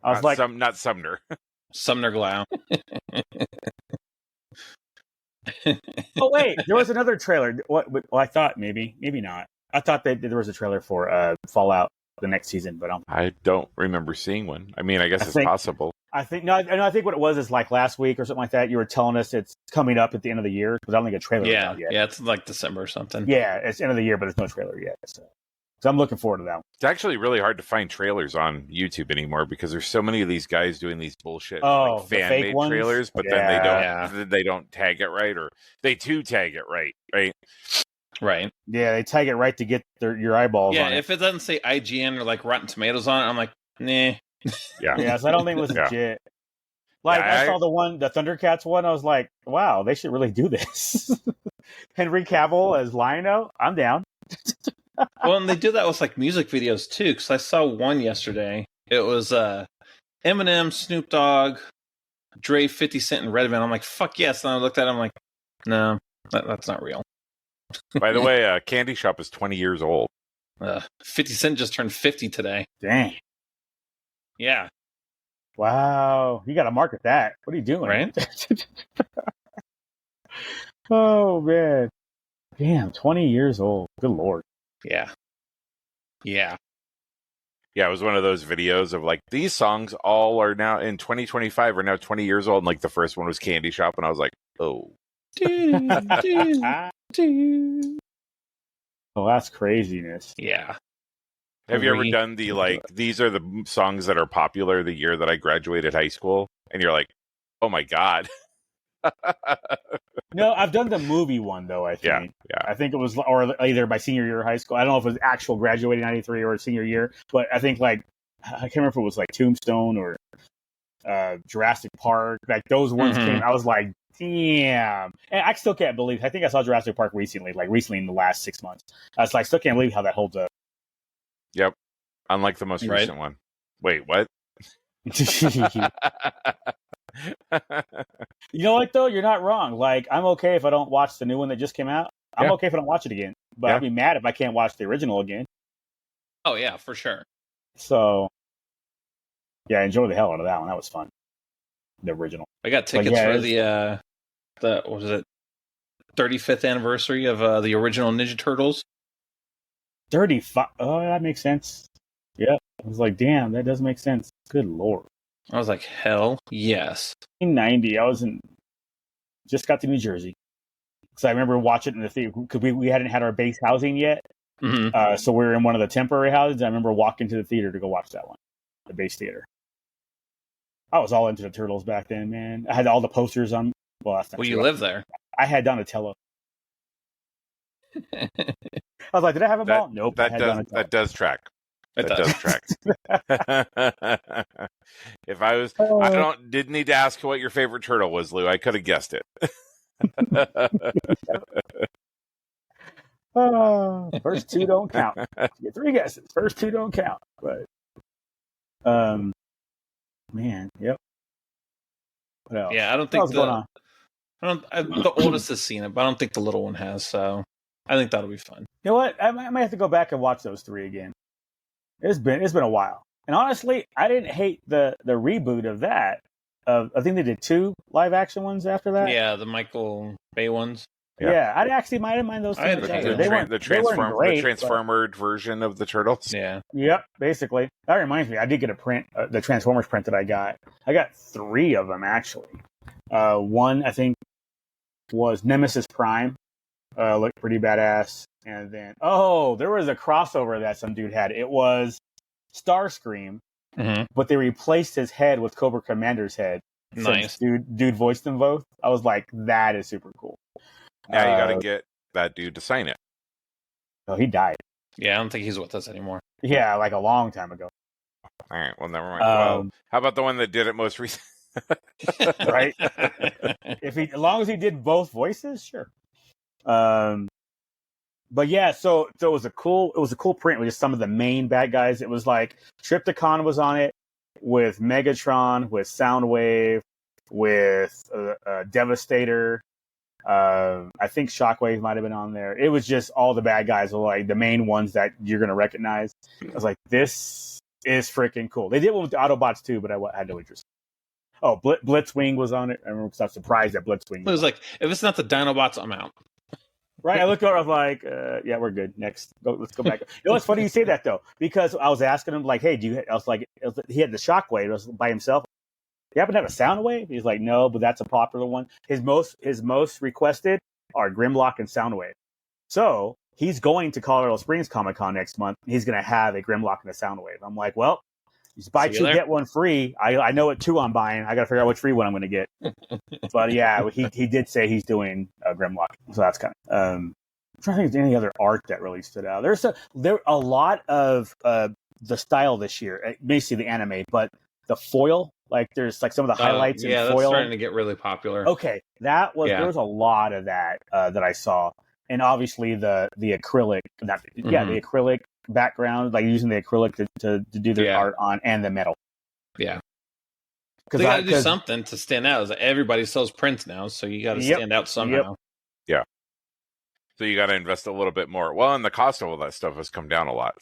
I was not Sumner. Sumner Glau. Oh wait, there was another trailer. Well, I thought maybe not. I thought that there was a trailer for Fallout the next season, but I don't remember seeing one. I mean, I guess it's possible. I think what it was is like last week or something like that. You were telling us it's coming up at the end of the year because I don't think a trailer is out yet. Yeah, it's like December or something. Yeah, it's end of the year, but there's no trailer yet. So I'm looking forward to that one. It's actually really hard to find trailers on YouTube anymore because there's so many of these guys doing these bullshit fan-made trailers, but then they don't tag it right, or they do tag it right. Right. Yeah, they tag it right to get your eyeballs on it. Yeah, if it doesn't say IGN or like Rotten Tomatoes on it, I'm like, nah. Yeah, so I don't think it was legit. Like, I saw the Thundercats one, I was like, wow, they should really do this. Henry Cavill as Lion-O, I'm down. Well, and they do that with like music videos too, because I saw one yesterday. It was Eminem, Snoop Dogg, Dre, 50 Cent, and Redman. I'm like, fuck yes. And I looked at it, I'm like, no, that's not real. By the way, Candy Shop is 20 years old. 50 Cent just turned 50 today. Dang. Yeah. Wow. You got to market that. What are you doing? Right? Oh, man. Damn, 20 years old. Good Lord. Yeah. Yeah. Yeah, it was one of those videos of like, these songs all are now in 2025 are now 20 years old. And like the first one was Candy Shop. And I was like, oh. Oh, that's craziness. Yeah. Have you ever done the like, these are the songs that are popular the year that I graduated high school? And you're like, oh my God. No, I've done the movie one though, I think. Yeah. I think it was or either by senior year of high school. I don't know if it was actual graduating 93 or senior year, but I think like I can't remember if it was like Tombstone or Jurassic Park. Like those ones came. I was like, damn. And I still can't believe. I think I saw Jurassic Park recently, in the last 6 months. I was like, still can't believe how that holds up. Yep. Unlike the most recent one. Wait, what? You know what though? You're not wrong. Like, I'm okay if I don't watch the new one that just came out. I'm okay if I don't watch it again. But I'd be mad if I can't watch the original again. Oh yeah, for sure. So yeah, I enjoyed the hell out of that one. That was fun. The original. I got tickets for the what was it? 35th anniversary of the original Ninja Turtles. 35. Oh, that makes sense. Yeah. I was like, damn, that does make sense. Good lord. I was like, hell yes. 1990. Just got to New Jersey. Because I remember watching it in the theater. Because we hadn't had our base housing yet. Mm-hmm. So we were in one of the temporary houses. I remember walking to the theater to go watch that one. The base theater. I was all into the Turtles back then, man. I had all the posters on. Well, you live there. I had Donatello. I was like, did I have a ball? Nope. That does track. That does track. If I didn't need to ask what your favorite turtle was, Lou. I could have guessed it. First two don't count. You get 3 guesses. First 2 don't count. But man, yep. What else? Yeah, I don't think the oldest has seen it, but I don't think the little one has. So I think that'll be fun. You know what? I might have to go back and watch those 3 again. It's been a while, and honestly, I didn't hate the reboot of that. I think they did 2 live action ones after that. Yeah, the Michael Bay ones. Yeah, I actually might have minded those. The transformed version of the Turtles. Yeah. Yep. Basically, that reminds me. I did get a print, the Transformers print that I got. I got 3 of them actually. One I think was Nemesis Prime. Looked pretty badass. And then there was a crossover that some dude had. It was Starscream, but they replaced his head with Cobra Commander's head. Nice. Dude voiced them both. I was like, that is super cool. Now you got to get that dude to sign it. Oh, he died. Yeah, I don't think he's with us anymore. Yeah, like a long time ago. All right, well, never mind. Well, how about the one that did it most recently? Right? As long as he did both voices, sure. But yeah, so it was a cool print with just some of the main bad guys. It was like Trypticon was on it with Megatron, with Soundwave, with Devastator. I think Shockwave might have been on there. It was just all the bad guys, like the main ones that you're going to recognize. I was like, this is freaking cool. They did one with the Autobots too, but I had no interest. Oh, Blitzwing was on it. I remember because I was surprised that Blitzwing. It was like, if it's not the Dinobots, I'm out. Right? I looked over, I was like, yeah, we're good. Next. Let's go back. You know, it's funny you say that, though, because I was asking him, like, hey, he had the Shockwave. It was by himself. You happen to have a Soundwave? He's like, no, but that's a popular one. His most requested are Grimlock and Soundwave. So he's going to Colorado Springs Comic Con next month. He's going to have a Grimlock and a Soundwave. I'm like, well, you buy 2, get 1 free. I know what 2 I'm buying. I got to figure out which free one I'm going to get. But yeah, he did say he's doing Grimlock. So that's kind of. I'm trying to think of any other art that really stood out. There a lot of the style this year, basically the anime, but the foil. Like there's like some of the highlights in foil. Yeah, that's starting to get really popular. Okay, there was a lot of that that I saw, and obviously the acrylic, the acrylic background, like using the acrylic to do their art on, and the metal. Yeah, because they got to do something to stand out. Everybody sells prints now, so you got to stand out somehow. Yeah, so you got to invest a little bit more. Well, and the cost of all that stuff has come down a lot.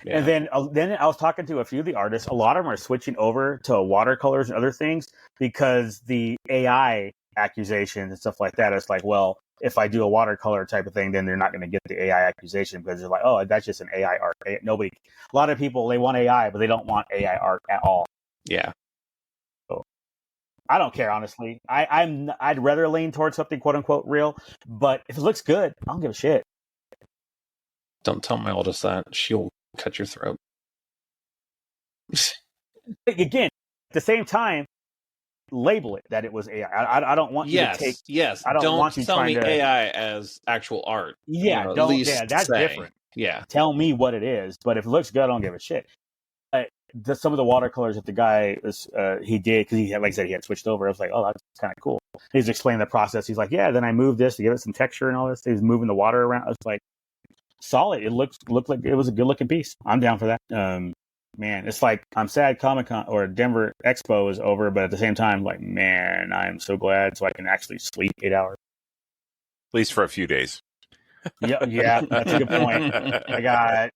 Yeah. And then I was talking to a few of the artists. A lot of them are switching over to watercolors and other things because the AI accusations and stuff like that. It's like, well, if I do a watercolor type of thing, then they're not going to get the AI accusation because they're like, oh, that's just an AI art. A lot of people, they want AI, but they don't want AI art at all. Yeah. So I don't care, honestly. I'd rather lean towards something quote unquote real, but if it looks good, I don't give a shit. Don't tell my oldest that. She'll cut your throat. Again, at the same time, label it that it was AI. I don't want you to take. Yes. I don't want you tell trying me to AI as actual art. Yeah, that's different. Yeah. Tell me what it is. But if it looks good, I don't give a shit. some of the watercolors that the guy was he did, because he had, like I said, he had switched over. I was like, oh, that's kind of cool. He's explaining the process. He's like, yeah, then I moved this to give it some texture and all this. He's moving the water around. I was like, solid. It looked like it was a good looking piece. I'm down for that. Man, it's like I'm sad Comic-Con or Denver Expo is over, but at the same time, like, man, I'm so glad so I can actually sleep 8 hours. At least for a few days. Yeah, that's a good point. I got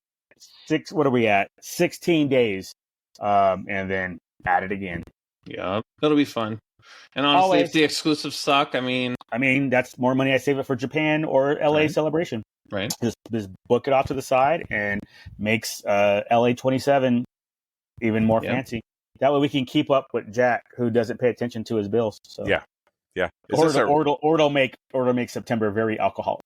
6. What are we at? 16 days, and then at it again. Yeah, it'll be fun. And honestly, Always. if the exclusives suck, I mean, that's more money I save it for Japan or LA Celebration. Right. Just book it off to the side and makes LA 27 even more fancy. That way we can keep up with Jack, who doesn't pay attention to his bills. So. Yeah. Or it'll make September very alcoholic.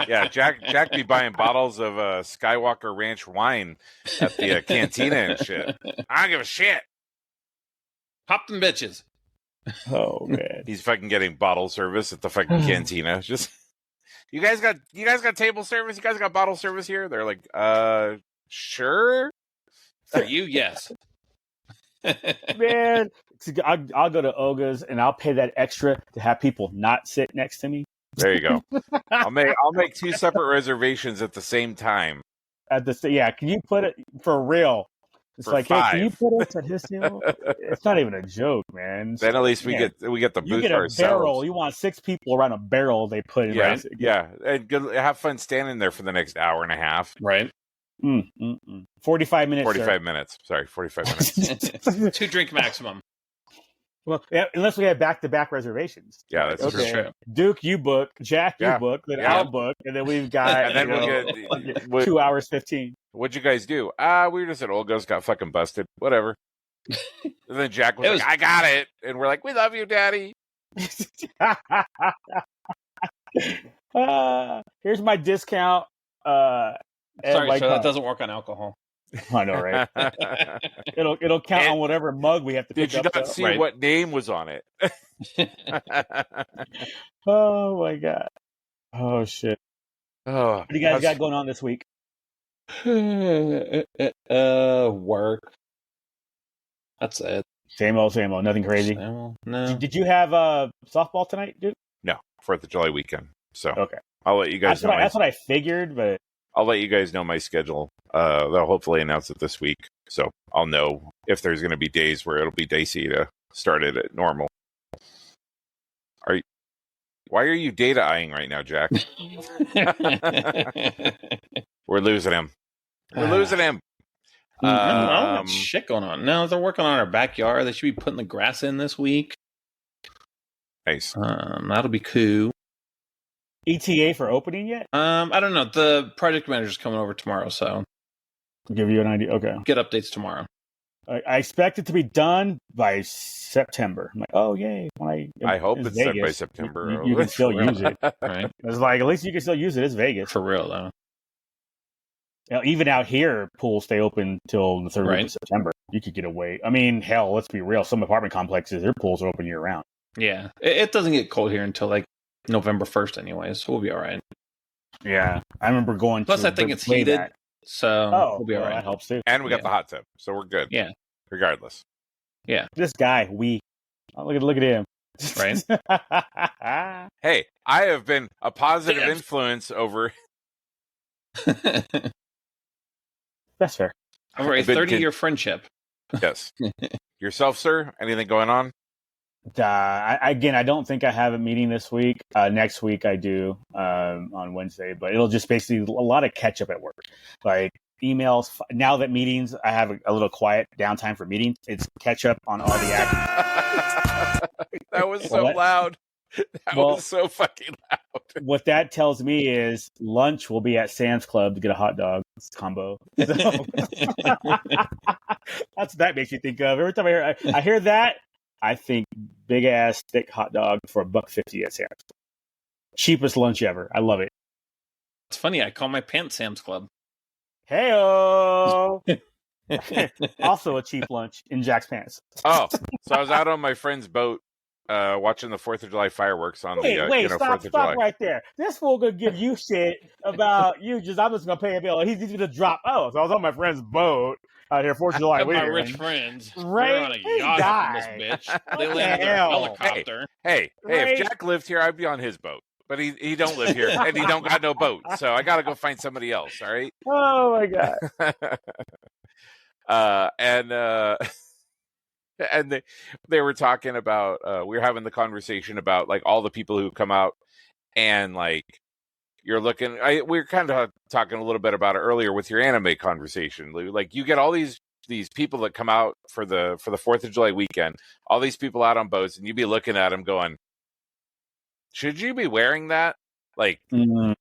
Yeah, Jack be buying bottles of Skywalker Ranch wine at the cantina and shit. I don't give a shit. Pop them bitches. Oh man, he's fucking getting bottle service at the fucking cantina. Just you guys got table service. You guys got bottle service here. They're like, sure. For you, yes. Man, I'll go to Oga's and I'll pay that extra to have people not sit next to me. There you go. I'll make 2 separate reservations at the same time. Can you put it for real? It's for like, 5. hey, can you put us at his table? It's not even a joke, man. Then at least we get the booth you get a ourselves. Barrel. You want 6 people around a barrel they put in. Yeah, yeah, and have fun standing there for the next hour and a half. Right. 45 minutes. 45 minutes. Sorry, 45 minutes. 2 drink maximum. Well, yeah, unless we have back-to-back reservations. Yeah, that's true. Duke, you book. Jack, you book. Then I'll book, and then we've got. And then we'll get 2 hours 15. What'd you guys do? We were just at Olga's, got fucking busted. Whatever. And then Jack was like, I got it. And we're like, we love you, Daddy. Here's my discount. Sorry, so that doesn't work on alcohol. I know, right? It'll count on whatever mug we have to pick up. Did you not see what name was on it? Oh, my God. Oh, shit. Oh, what do you guys got going on this week? Work. That's it. Same old. Nothing crazy. No. Did you have softball tonight, dude? No, 4th of July weekend. So okay, I'll let you guys know. That's what I figured, but I'll let you guys know my schedule. They'll hopefully announce it this week, so I'll know if there's going to be days where it'll be dicey to start it at normal. Why are you data eyeing right now, Jack? We're losing him. Got shit going on. No, they're working on our backyard. They should be putting the grass in this week. Nice. That'll be cool. ETA for opening yet? I don't know. The project manager's coming over tomorrow, so I'll give you an idea. Okay. Get updates tomorrow. I expect it to be done by September. I'm like, oh yay! I hope it's done by September. You can still use it, right? It's like at least you can still use it. It's Vegas for real, though. You know, even out here, pools stay open till the 3rd week of September. You could get away. I mean, hell, let's be real. Some apartment complexes, their pools are open year round. Yeah, it doesn't get cold here until like November 1st, anyways. So we'll be all right. Yeah, I remember going. Plus, I think it's heated. So we'll be all right. That helps too. And we got the hot tub, so we're good. Yeah. Regardless. Yeah. This guy, look at him. Right. Hey, I have been a positive influence over. That's fair. Over a 30-year friendship. Yes. Yourself, sir? Anything going on? I don't think I have a meeting this week. Next week I do on Wednesday, but it'll just basically a lot of catch up at work, like emails. Now that meetings, I have a little quiet downtime for meetings. It's catch up on all the action. That was so loud. That was so fucking loud. What that tells me is lunch will be at Sam's Club to get a hot dog combo. So, that's what that makes you think of. Every time I hear that, I think big ass thick hot dog for $1.50 at Sam's Club. Cheapest lunch ever. I love it. It's funny. I call my pants Sam's Club. Hey-o! Also a cheap lunch in Jack's pants. Oh, so I was out on my friend's boat watching the 4th of July fireworks on wait, the wait, stop 4th of July. right there. This fool gonna give you shit about you. I'm just gonna pay a bill. He's gonna drop. Oh, so I was on my friend's boat out here 4th of July weekend. My rich friends, right? They're on a yacht from this bitch. They landed in a helicopter. Hey, right? if Jack lived here, I'd be on his boat. But he don't live here, and he don't got no boat, so I got to go find somebody else. All right. Oh my god. And they were talking about we were having the conversation about like all the people who come out and like you're looking. We were kind of talking a little bit about it earlier with your anime conversation. Like you get all these people that come out for the 4th of July weekend, all these people out on boats, and you'd be looking at them going, should you be wearing that? Like, and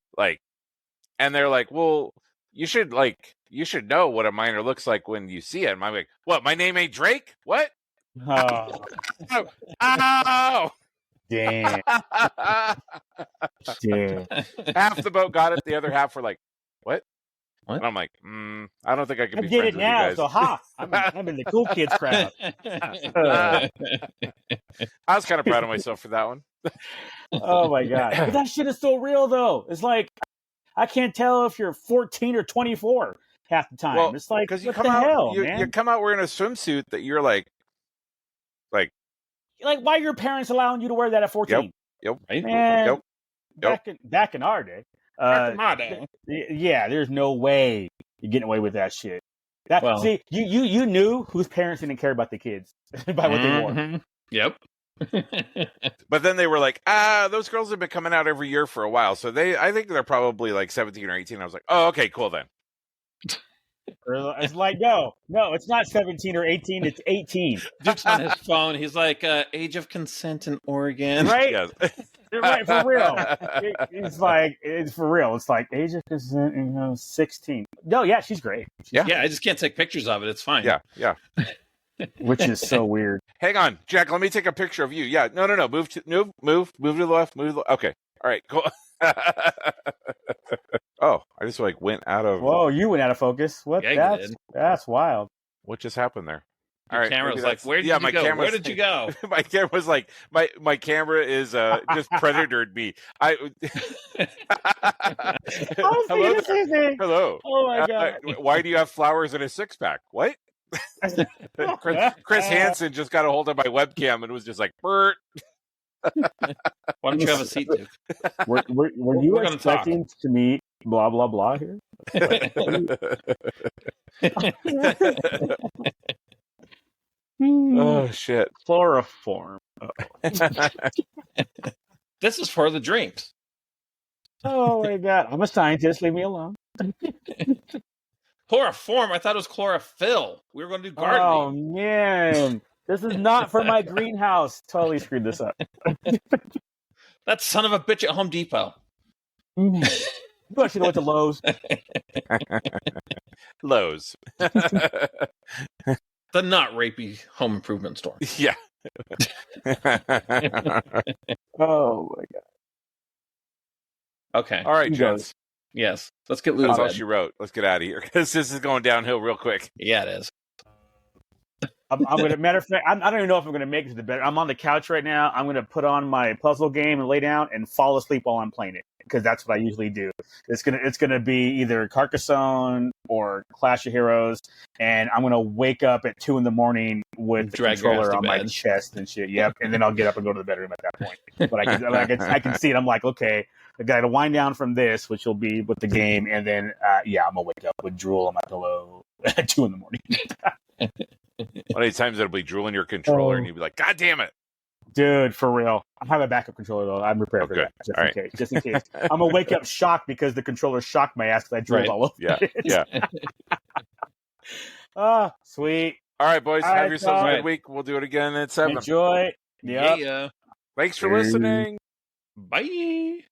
they're like, well, you should know what a minor looks like when you see it. And I'm like, what? My name ain't Drake? What? Oh, oh. Damn. Damn. Half the boat got it. The other half were like, what? What? And I'm like, I don't think I can be get friends it with now. you guys. So I'm in the cool kids crowd. I was kind of proud of myself for that one. Oh my god! But that shit is so real, though. It's like I can't tell if you're 14 or 24 half the time. Well, it's like because you come out, you come out wearing a swimsuit that you're like why are your parents allowing you to wear that at 14? Yep. Man, back in our day. Yeah, there's no way you're getting away with that shit. See, you knew whose parents didn't care about the kids by what they wore. Yep. But then they were like, those girls have been coming out every year for a while, so I think they're probably like 17 or 18. I was like, oh, okay, cool then. It's like, no, it's not 17 or 18, it's 18. Duke's on his phone. He's like, age of consent in Oregon. Right? Yes. Right, for real. It's for real. It's like age of consent, 16. No, yeah, she's great. Yeah, I just can't take pictures of it. It's fine. Yeah. Which is so weird. Hang on, Jack. Let me take a picture of you. Yeah. No. Move to the left. Okay. All right. Cool. Oh, I just went out of. Whoa, you went out of focus. What? Yeah, that's wild. What just happened there? All right. Camera was like, where did you go? Where did you go? My camera was like, my camera is just predatored me. Hello. Oh my god. Why do you have flowers in a 6-pack? What? Chris Hansen just got a hold of my webcam and was just like, Bert. Why don't you have a seat, Duke? Were you expecting to meet blah blah blah here? Oh shit! Chloroform. This is for the drinks. Oh my god! I'm a scientist. Leave me alone. Chloroform? I thought it was chlorophyll. We were going to do gardening. Oh man, this is not for my greenhouse. Totally screwed this up. That son of a bitch at Home Depot. You should have went to Lowe's. Lowe's. The not rapey home improvement store. Yeah. Oh my god. Okay. All right, gents. Yes. Let's get Lou. That's all she wrote. Let's get out of here because this is going downhill real quick. Yeah, it is. I'm gonna. Matter of fact, I don't even know if I'm gonna make it to the bed. I'm on the couch right now. I'm gonna put on my puzzle game and lay down and fall asleep while I'm playing it because that's what I usually do. It's gonna be either Carcassonne or Clash of Heroes, and I'm gonna wake up at 2 a.m. with the controller on my chest and shit. Yep, and then I'll get up and go to the bedroom at that point. But I can see it. I'm like, okay, I got to wind down from this, which will be with the game, and then I'm gonna wake up with drool on my pillow at 2 a.m. One of these times it'll be drooling your controller, and you'll be like, "God damn it, dude!" For real, I have a backup controller though. I'm prepared for that, just in case. I'm gonna wake up shocked because the controller shocked my ass because I drooled all over it. Yeah. Sweet. All right, boys. Have yourselves a good week. We'll do it again at 7. Enjoy. Yeah. Thanks for listening. Bye.